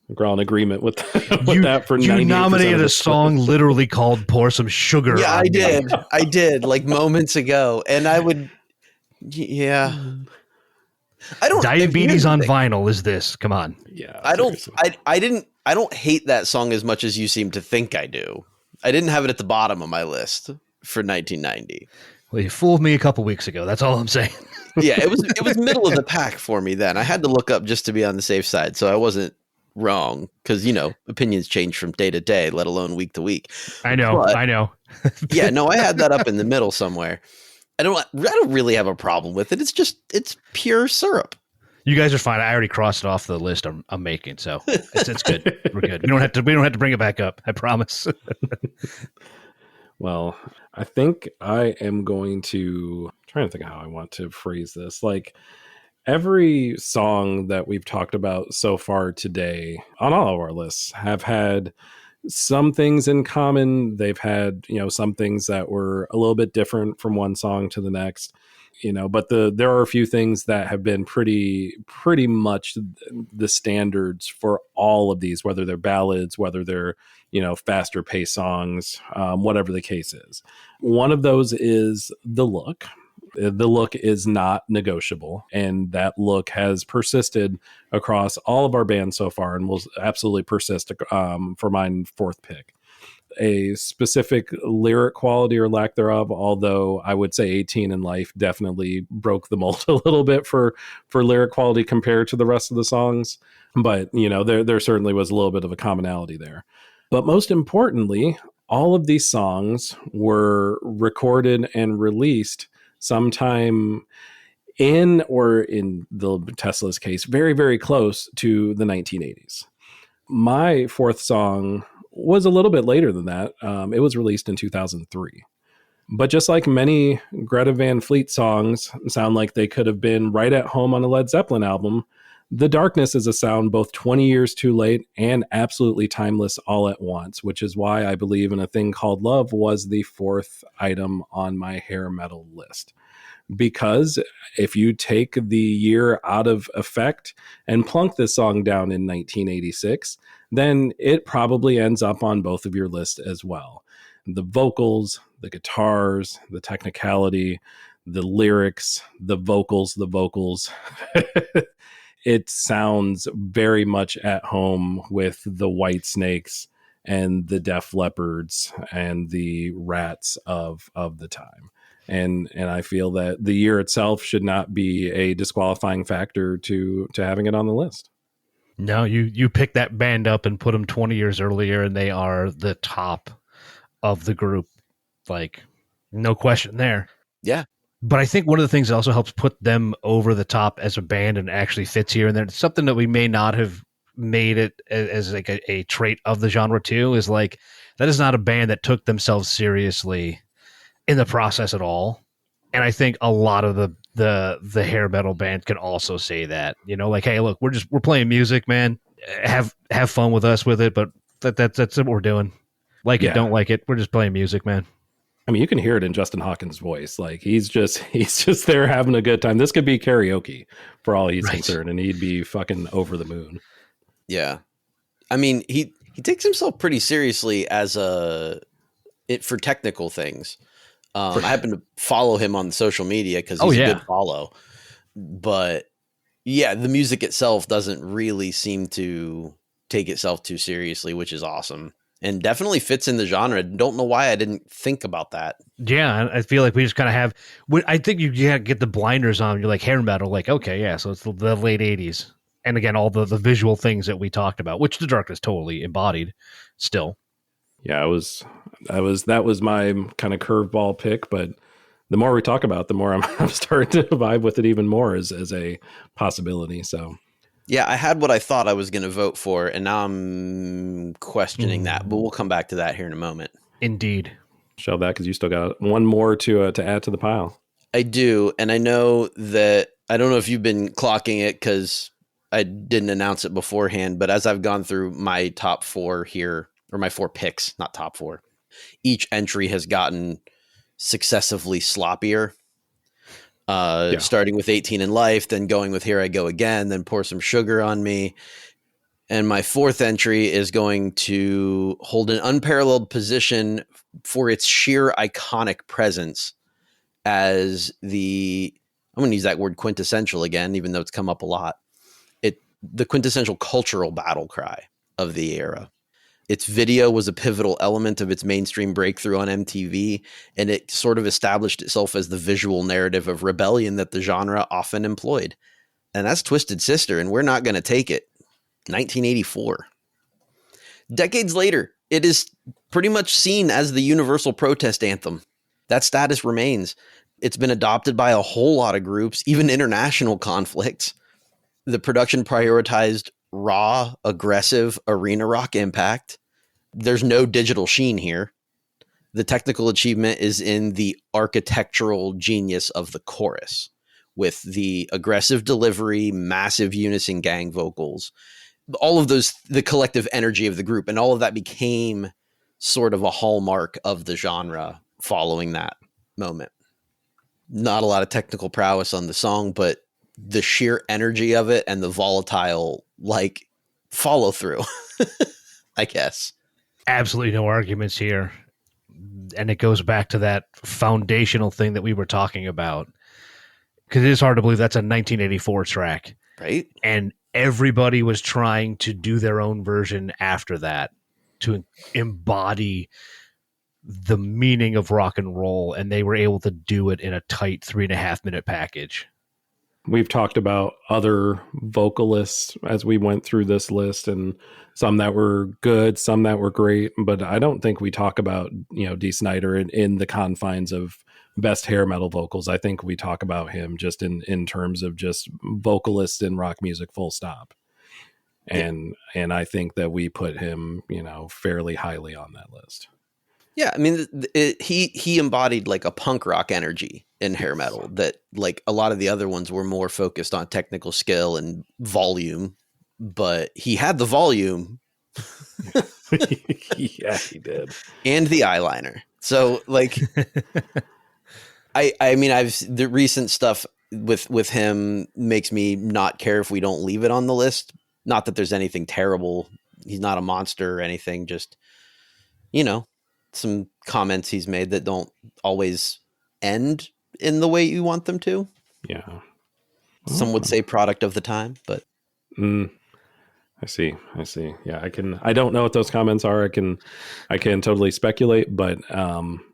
A: We're all in agreement with, with that for 98%
C: You nominated
A: of
C: a
A: the
C: song
A: list.
C: literally called Pour Some Sugar
B: Yeah,
C: on
B: I
C: Me.
B: did. I did, like moments ago. And I would, yeah. I don't, here's
C: Diabetes
B: the
C: on
B: thing.
C: Vinyl is this. Come on.
A: Yeah,
B: I don't,
A: seriously.
B: I don't hate that song as much as you seem to think I do. I didn't have it at the bottom of my list for 1990.
C: Well, you fooled me a couple weeks ago. That's all I'm saying.
B: Yeah, it was middle of the pack for me then. I had to look up just to be on the safe side, so I wasn't wrong because opinions change from day to day, let alone week to week.
C: I know.
B: But,
C: I know.
B: yeah, no, I had that up in the middle somewhere. I don't really have a problem with it. It's pure syrup.
C: You guys are fine. I already crossed it off the list I'm making, so it's good. We're good. We don't have to bring it back up. I promise.
A: Well, I think I am going to trying to think of how I want to phrase this. Like every song that we've talked about so far today on all of our lists have had some things in common. They've had, some things that were a little bit different from one song to the next. But there are a few things that have been pretty much the standards for all of these, whether they're ballads, whether they're faster paced songs, whatever the case is. One of those is the look. The look is not negotiable, and that look has persisted across all of our bands so far, and will absolutely persist for my fourth pick. A specific lyric quality or lack thereof, although I would say 18 in Life definitely broke the mold a little bit for lyric quality compared to the rest of the songs. But, there certainly was a little bit of a commonality there. But most importantly, all of these songs were recorded and released sometime in the Tesla's case, very, very close to the 1980s. My fourth song was a little bit later than that. It was released in 2003. But just like many Greta Van Fleet songs sound like they could have been right at home on a Led Zeppelin album, The Darkness is a sound both 20 years too late and absolutely timeless all at once, which is why I believe In a Thing Called Love was the fourth item on my hair metal list. Because if you take the year out of effect and plunk this song down in 1986, then it probably ends up on both of your lists as well. The vocals, the guitars, the technicality, the lyrics, the vocals. It sounds very much at home with the White Snakes and the Def Leopards and the Rats of the time. And I feel that the year itself should not be a disqualifying factor to having it on the list.
C: No, you pick that band up and put them 20 years earlier, and they are the top of the group. Like, no question there.
B: Yeah.
C: But I think one of the things that also helps put them over the top as a band and actually fits here, and there's something that we may not have made it as like a trait of the genre too, is like that is not a band that took themselves seriously in the process at all. And I think a lot of the hair metal band can also say that, like, hey, look, we're playing music, man. Have fun with us with it, but that's what we're doing. Like it, don't like it. We're just playing music, man.
A: I mean, you can hear it in Justin Hawkins' voice. Like he's just there having a good time. This could be karaoke for all he's concerned, and he'd be fucking over the moon.
B: Yeah. I mean, he takes himself pretty seriously as for technical things. I happen to follow him on social media because he's a good follow. But yeah, the music itself doesn't really seem to take itself too seriously, which is awesome. And definitely fits in the genre. Don't know why I didn't think about that.
C: Yeah, I feel like we just kind of have. I think you gotta get the blinders on. You're like hair metal, like okay, yeah. So it's the late '80s, and again, all the visual things that we talked about, which The Darkness totally embodied. Still,
A: yeah, that was my kind of curveball pick. But the more we talk about it, the more I'm starting to vibe with it even more as a possibility. So.
B: Yeah, I had what I thought I was going to vote for, and now I'm questioning that. But we'll come back to that here in a moment.
C: Indeed.
A: Shelve that because you still got one more to add to the pile.
B: I do, and I know that I don't know if you've been clocking it because I didn't announce it beforehand. But as I've gone through my top four here, or my four picks, not top four, each entry has gotten successively sloppier. Starting with 18 in Life, then going with Here I Go Again, then Pour Some Sugar on Me. And my fourth entry is going to hold an unparalleled position for its sheer iconic presence as I'm going to use that word quintessential again, even though it's come up a lot. The quintessential cultural battle cry of the era. Its video was a pivotal element of its mainstream breakthrough on MTV, and it sort of established itself as the visual narrative of rebellion that the genre often employed. And that's Twisted Sister, and we're not going to take it. 1984. Decades later, it is pretty much seen as the universal protest anthem. That status remains. It's been adopted by a whole lot of groups, even international conflicts. The production prioritized raw, aggressive arena rock impact. There's no digital sheen here. The technical achievement is in the architectural genius of the chorus, with the aggressive delivery, massive unison gang vocals, all of those, the collective energy of the group, and all of that became sort of a hallmark of the genre following that moment. Not a lot of technical prowess on the song, but the sheer energy of it and the volatile, like, follow through, I guess.
C: Absolutely no arguments here. And it goes back to that foundational thing that we were talking about. Because it is hard to believe that's a 1984 track.
B: Right.
C: And everybody was trying to do their own version after that to embody the meaning of rock and roll. And they were able to do it in a tight 3.5 minute package.
A: We've talked about other vocalists as we went through this list, and some that were good, some that were great, but I don't think we talk about, Dee Snider in the confines of best hair metal vocals. I think we talk about him just in terms of just vocalist in rock music, full stop. And I think that we put him, fairly highly on that list.
B: Yeah, I mean, he embodied like a punk rock energy in hair metal that, like, a lot of the other ones were more focused on technical skill and volume, but he had the volume.
A: Yeah, he did.
B: And the eyeliner. So, like, I mean, the recent stuff with him makes me not care if we don't leave it on the list. Not that there's anything terrible. He's not a monster or anything. Just, some comments he's made that don't always end in the way you want them to.
A: Yeah.
B: Some would say product of the time, but
A: I see. Yeah, I don't know what those comments are. I can totally speculate, but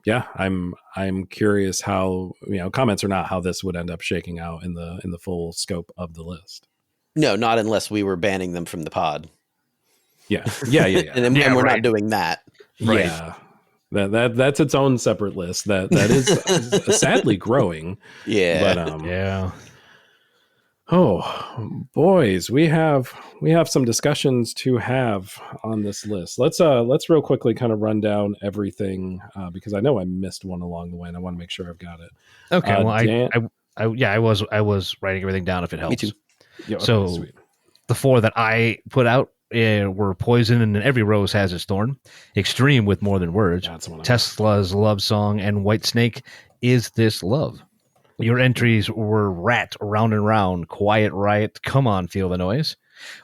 A: yeah, I'm curious how, comments or not, how this would end up shaking out in the full scope of the list.
B: No, not unless we were banning them from the pod.
A: Yeah.
B: and we're not doing that.
A: Right. Yeah. That's its own separate list that is sadly growing.
B: Yeah.
A: But
C: yeah.
A: Oh, boys, we have some discussions to have on this list. Let's real quickly kind of run down everything because I know I missed one along the way and I want to make sure I've got it.
C: Okay. Well,
A: Dan,
C: I was writing everything down if it helps.
B: Me too.
A: Yeah, okay,
C: so
A: sweet.
C: The 4 that I put out were Poison and Every Rose Has Its Thorn, Extreme with More Than Words, Tesla's Love Song, and Whitesnake, Is This Love? Your entries were Rat, Round and Round, Quiet Riot, Come On, Feel the Noise,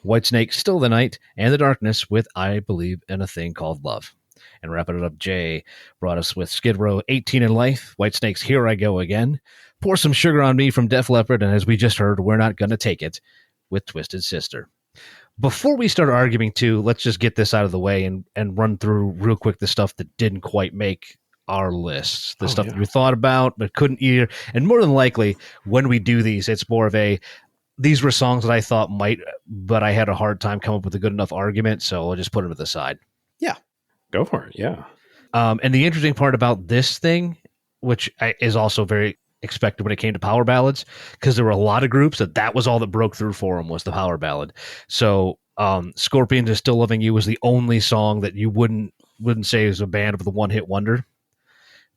C: Whitesnake, Still the Night, and The Darkness with I Believe in a Thing Called Love. And wrapping it up, Jay brought us with Skid Row, 18 in Life, Whitesnake's Here I Go Again, Pour Some Sugar on Me from Def Leppard, and as we just heard, We're Not Gonna Take It with Twisted Sister. Before we start arguing too, let's just get this out of the way and run through real quick the stuff that didn't quite make our lists, the stuff that we thought about but couldn't either. And more than likely, when we do these, it's more of these were songs that I thought might, but I had a hard time coming up with a good enough argument, so I'll just put them to the side.
B: Yeah.
A: Go for it, yeah.
C: And the interesting part about this thing, which is also very expected when it came to power ballads, because there were a lot of groups that was all that broke through for them was the power ballad. So Scorpions is Still Loving You was the only song that you wouldn't say is a band of the one-hit wonder.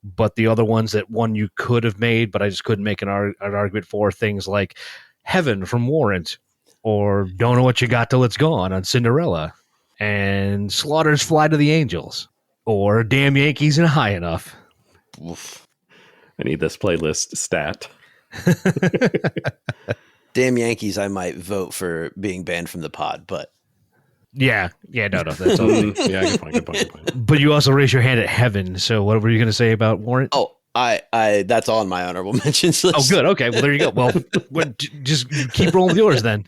C: But the other ones that one you could have made, but I just couldn't make an argument for, things like Heaven from Warrant, or Don't Know What You Got Till It's Gone on Cinderella, and Slaughter's Fly to the Angels, or Damn Yankees and High Enough.
B: Oof.
A: I need this playlist stat.
B: Damn Yankees, I might vote for being banned from the pod, but
C: Yeah, no, that's all.
A: Yeah, good point, good point, good point.
C: But you also raised your hand at Heaven. So what were you going to say about Warrant?
B: Oh, I that's on my honorable mentions list.
C: Oh, good. Okay, well there you go. Well, just keep rolling with yours then.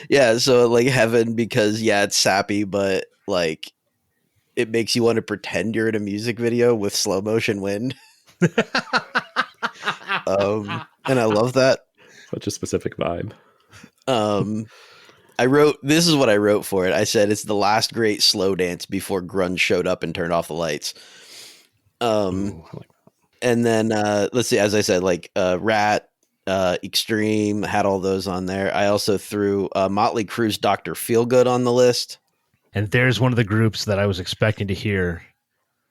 B: Yeah, so like Heaven, because it's sappy, but like it makes you want to pretend you're in a music video with slow motion wind. And I love that.
A: Such a specific vibe.
B: This is what I wrote for it. I said it's the last great slow dance before grunge showed up and turned off the lights.
A: Ooh, I like that.
B: And then let's see, as I said, like Rat, Extreme, had all those on there. I also threw Motley Crue's Dr. Feelgood on the list.
C: And there's one of the groups that I was expecting to hear.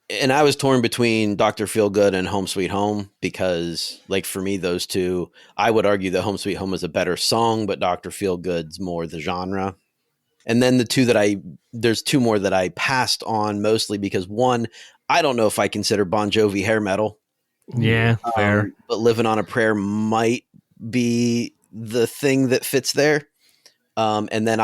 B: And I was torn between Dr. Feelgood and Home Sweet Home because, like, for me, those two, I would argue that Home Sweet Home is a better song, but Dr. Feelgood's more the genre. And then there's two more that I passed on, mostly because one, I don't know if I consider Bon Jovi hair metal.
C: Yeah, fair.
B: But Living on a Prayer might be the thing that fits there. And then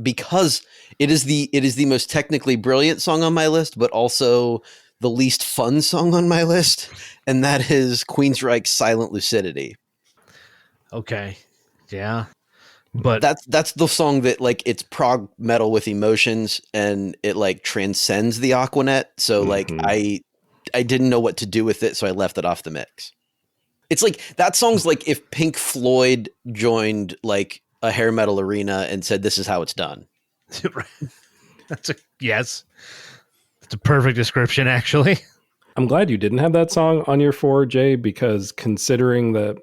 B: because it is the most technically brilliant song on my list, but also the least fun song on my list, and that is Queensryche's Silent Lucidity.
C: Okay. Yeah. But
B: that's the song that, like, it's prog metal with emotions, and it like transcends the Aquanet. So like I didn't know what to do with it, so I left it off the mix. It's like that song's like if Pink Floyd joined like a hair metal arena and said, "This is how it's done."
C: Yes. It's a perfect description, actually.
A: I'm glad you didn't have that song on your 4, Jay, because considering that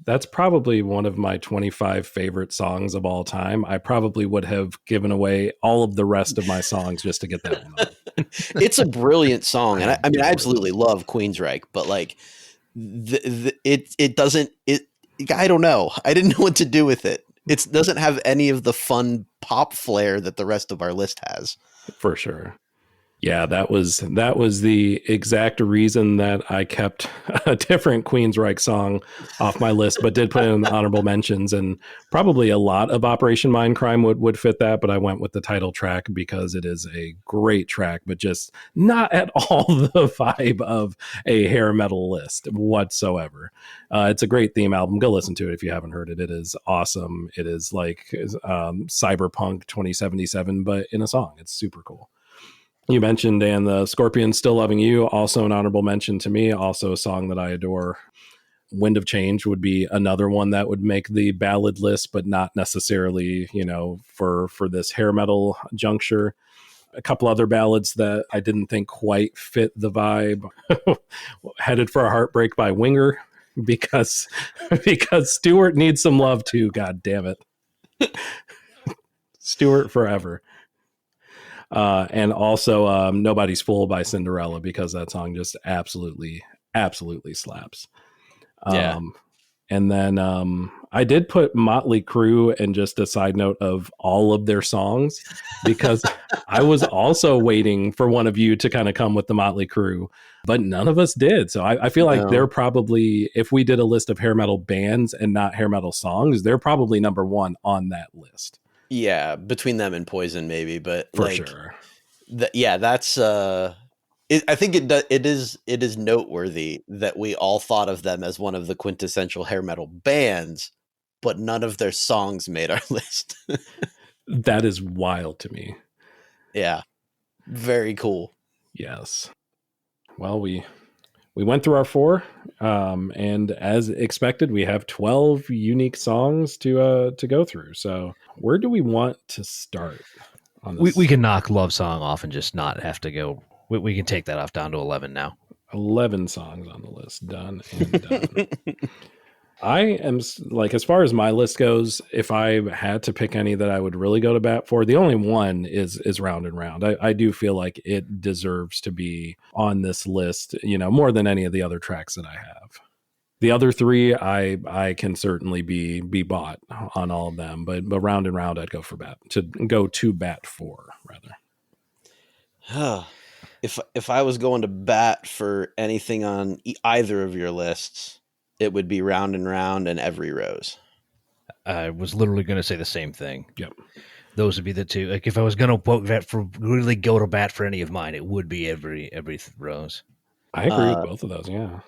A: that's probably one of my 25 favorite songs of all time, I probably would have given away all of the rest of my songs just to get that one on.
B: It's a brilliant song, and I mean, I absolutely love Queensryche, but like, it doesn't. I don't know. I didn't know what to do with it. It doesn't have any of the fun pop flair that the rest of our list has.
A: For sure. Yeah, that was the exact reason that I kept a different Queensryche song off my list, but did put it in the honorable mentions. And probably a lot of Operation Mindcrime would fit that, but I went with the title track because it is a great track, but just not at all the vibe of a hair metal list whatsoever. It's a great theme album. Go listen to it if you haven't heard it. It is awesome. It is like Cyberpunk 2077, but in a song. It's super cool. You mentioned, and the Scorpions, Still Loving You, also an honorable mention to me, also a song that I adore. Wind of Change would be another one that would make the ballad list, but not necessarily, for this hair metal juncture. A couple other ballads that I didn't think quite fit the vibe. Headed for a Heartbreak by Winger, because Stewart needs some love too, god damn it. Stewart forever. And also Nobody's Fool by Cinderella, because that song just absolutely slaps.
B: Yeah.
A: And then I did put Motley Crue in just a side note of all of their songs, because I was also waiting for one of you to kind of come with the Motley Crue, but none of us did. So I feel like they're probably, if we did a list of hair metal bands and not hair metal songs, they're probably number one on that list.
B: Yeah, between them and Poison, maybe, but
A: For sure.
B: That's. I think it is noteworthy that we all thought of them as one of the quintessential hair metal bands, but none of their songs made our list.
A: That is wild to me.
B: Yeah, very cool.
A: Yes. Well, we went through our 4, and as expected, we have 12 unique songs to go through. So where do we want to start on this?
C: We can knock Love Song off and just not have to go. We can take that off down to 11 now.
A: 11 songs on the list. Done and done. I am, like, as far as my list goes, if I had to pick any that I would really go to bat for, the only one is Round and Round. I do feel like it deserves to be on this list, more than any of the other tracks that I have. The other 3, I can certainly be bought on all of them, but Round and Round, I'd go to bat for, rather.
B: If I was going to bat for anything on either of your lists, it would be Round and Round and Every Rose.
C: I was literally going to say the same thing.
A: Yep.
C: Those would be the two. Like if I was going to really go to bat for any of mine, it would be every rose.
A: I agree with both of those. Yeah.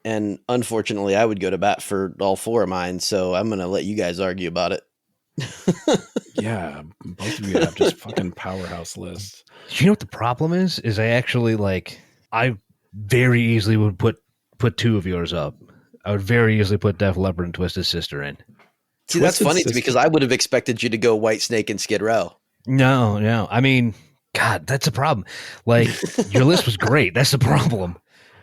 B: And unfortunately, I would go to bat for all four of mine. So I'm going to let you guys argue about it.
A: Yeah. Both of you have just fucking powerhouse lists.
C: You know what the problem is? Is I very easily would put two of yours up. I would very easily put Def Leppard and Twisted Sister in.
B: See, that's funny because I would have expected you to go Whitesnake and Skid Row.
C: No. I mean, God, that's a problem. Like your list was great. That's the problem.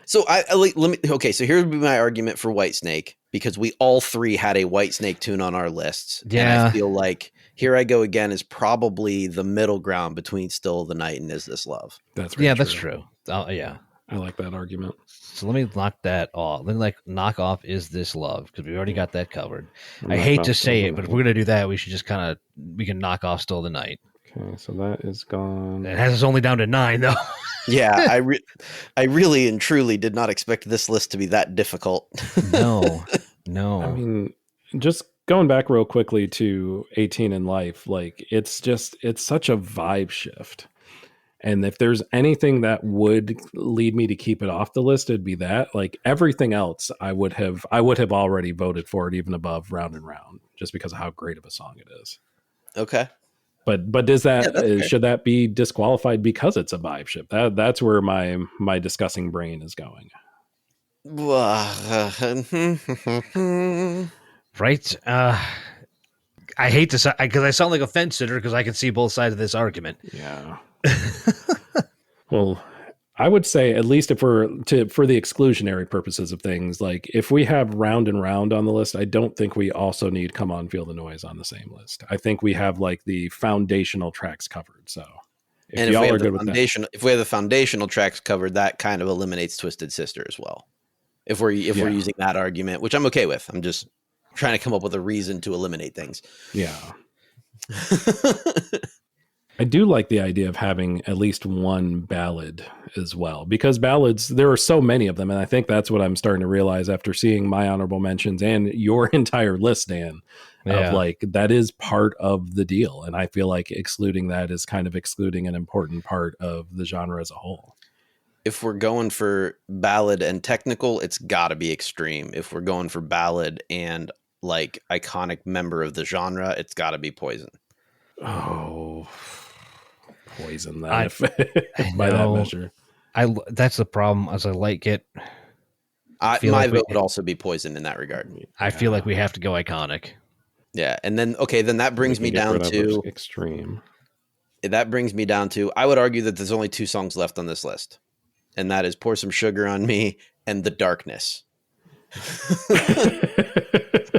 B: So let me. Okay, so here would be my argument for Whitesnake because we all three had a Whitesnake tune on our lists.
C: Yeah,
B: and I feel like Here I Go Again is probably the middle ground between Still of the Night and Is This Love.
A: That's
C: that's true. Oh yeah,
A: I like that argument.
C: So let me knock that off. Let me knock off Is This Love because we already got that covered. I hate to say it, but if we're gonna do that, we should just we can knock off Still of the Night.
A: Okay, so that is gone.
C: It has us only down to 9 though.
B: Yeah, I really and truly did not expect this list to be that difficult.
C: No.
A: I mean, just going back real quickly to 18 in Life, like it's such a vibe shift. And if there's anything that would lead me to keep it off the list, it'd be that. Like everything else, I would have already voted for it even above Round and Round, just because of how great of a song it is.
B: Okay.
A: But does that should that be disqualified because it's a vibe shift? That's where my discussing brain is going.
C: Right. I hate to because I sound like a fence sitter because I can see both sides of this argument.
A: Yeah. Well, I would say at least for the exclusionary purposes of things, like if we have Round and Round on the list, I don't think we also need Come On Feel the Noise on the same list. I think we have like the foundational tracks covered. So
B: if y'all are good with that, if we have the foundational tracks covered, that kind of eliminates Twisted Sister as well. If we're using that argument, which I'm okay with, I'm just trying to come up with a reason to eliminate things.
A: Yeah. I do like the idea of having at least one ballad as well, because ballads, there are so many of them. And I think that's what I'm starting to realize after seeing my honorable mentions and your entire list, Dan, of like, that is part of the deal. And I feel like excluding that is kind of excluding an important part of the genre as a whole.
B: If we're going for ballad and technical, it's gotta be Extreme. If we're going for ballad and like iconic member of the genre, it's gotta be Poison.
A: Oh, Poison that by that measure.
C: That's the problem. As I like it,
B: my vote would also be Poison in that regard.
C: I feel like we have to go iconic.
B: Yeah, and then that brings me down to
A: Extreme.
B: That brings me down to I would argue that there's only 2 songs left on this list, and that is Pour Some Sugar on Me and The Darkness.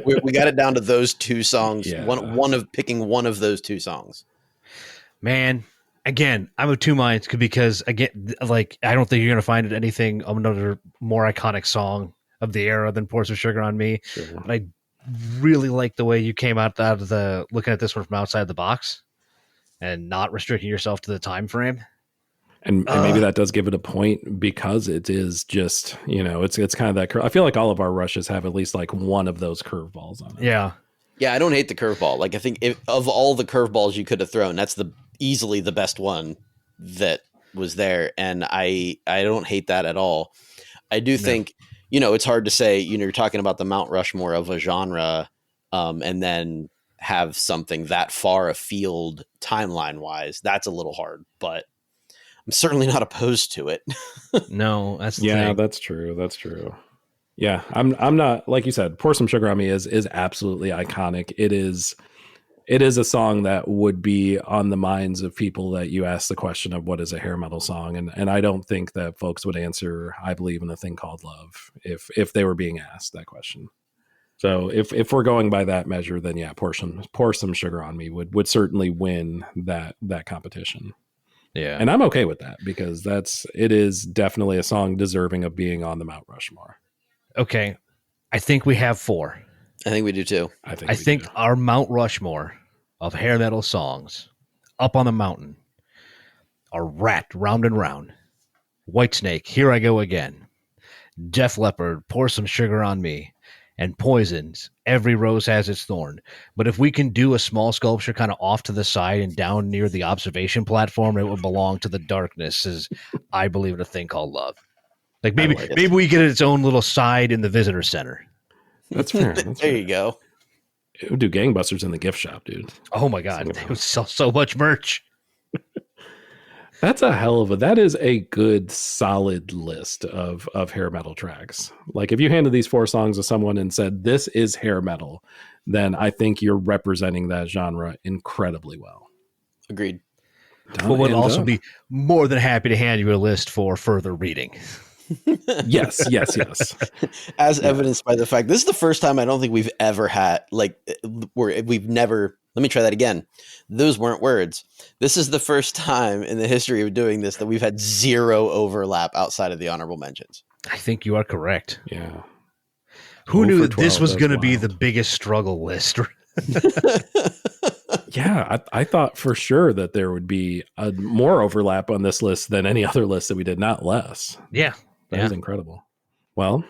B: we got it down to those 2 songs. Yeah. Picking one of those 2 songs.
C: Man, again, I'm of 2 minds because again, like I don't think you're gonna find anything another more iconic song of the era than Pour Some Sugar on Me. Sure. But I really like the way you came out of the looking at this one from outside the box and not restricting yourself to the time frame.
A: And maybe that does give it a point because it is just, it's kind of that curve. I feel like all of our rushes have at least like one of those curveballs on it.
C: Yeah.
B: Yeah, I don't hate the curveball. Like I think of all the curveballs you could have thrown, that's easily the best one that was there. And I don't hate that at all. I do think, it's hard to say, you're talking about the Mount Rushmore of a genre and then have something that far afield timeline wise. That's a little hard, but I'm certainly not opposed to it.
C: No, that's the thing.
A: That's true. That's true. Yeah, I'm not, like you said, Pour Some Sugar on Me is absolutely iconic. It is a song that would be on the minds of people that you ask the question of what is a hair metal song, and I don't think that folks would answer I believe in a thing called love if they were being asked that question. So if we're going by that measure, then yeah, Pour Some Sugar on Me would certainly win that competition.
C: Yeah.
A: And I'm okay with that because it is definitely a song deserving of being on the Mount Rushmore.
C: Okay. I think we have 4.
B: I think we do too.
C: I think our Mount Rushmore of hair metal songs up on the mountain are Rat, Round and Round, Whitesnake, Here I Go Again, Def Leppard, Pour Some Sugar on Me, and poisons. Every rose has its thorn. But if we can do a small sculpture kind of off to the side and down near the observation platform, it will belong to the darkness, as I believe in a thing called love. Like maybe we get its own little side in the visitor center.
A: That's fair. That's
B: there you go.
A: It would do gangbusters in the gift shop, dude.
C: Oh my God. They would sell so much merch.
A: That's a hell of that is a good solid list of hair metal tracks. Like if you handed these 4 songs to someone and said, this is hair metal, then I think you're representing that genre incredibly well.
B: Agreed.
C: But would also be more than happy to hand you a list for further reading.
A: Yes.
B: As evidenced by the fact, this is the first time I don't think we've ever had, like, where we've never, let me try that again. Those weren't words. This is the first time in the history of doing this that we've had 0 overlap outside of the honorable mentions.
C: I think you are correct.
A: Yeah.
C: Who knew that this was going to be the biggest struggle list?
A: Yeah, I thought for sure that there would be more overlap on this list than any other list that we did, not less.
C: Yeah.
A: That is incredible. Well,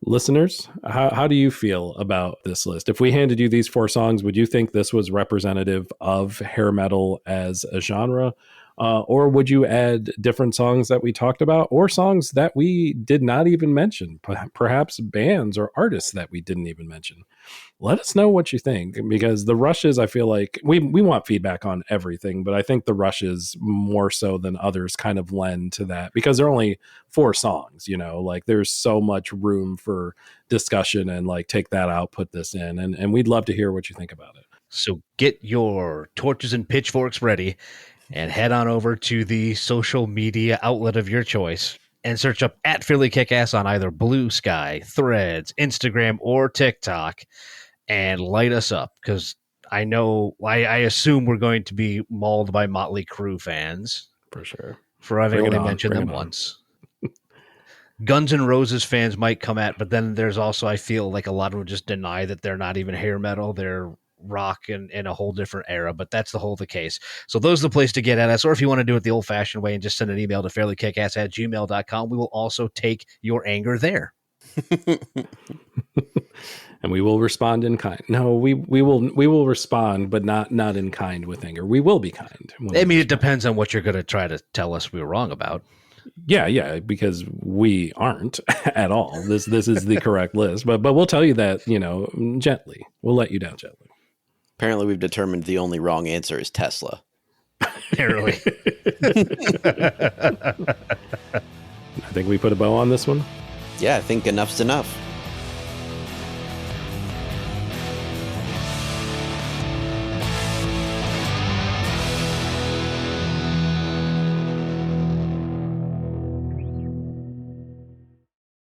A: listeners, how do you feel about this list? If we handed you these 4 songs, would you think this was representative of hair metal as a genre? Or would you add different songs that we talked about or songs that we did not even mention? Perhaps bands or artists that we didn't even mention. Let us know what you think, because the Rushes, I feel like we want feedback on everything, but I think the Rushes more so than others kind of lend to that because they're only 4 songs, like there's so much room for discussion and like take that out, put this in, and we'd love to hear what you think about it.
C: So get your torches and pitchforks ready and head on over to the social media outlet of your choice and search up at Philly KickAss on either Blue Sky, Threads, Instagram, or TikTok and light us up, because I assume we're going to be mauled by Motley Crue fans.
A: For sure.
C: For having only mentioned them once. Guns N' Roses fans might come at, but then there's also, I feel like a lot of them just deny that they're not even hair metal. They're rock in a whole different era, but that's the case. So those are the place to get at us. Or if you want to do it the old fashioned way and just send an email to fairlykickass@gmail.com, we will also take your anger there.
A: And we will respond in kind. No, we will respond, but not in kind with anger. We will be kind.
C: I mean, it depends on what you're going to try to tell us we were wrong about.
A: Yeah, because we aren't at all. This is the correct list, but we'll tell you that, gently. We'll let you down gently.
B: Apparently, we've determined the only wrong answer is Tesla.
C: Apparently.
A: I think we put a bow on this one.
B: Yeah, I think enough's enough.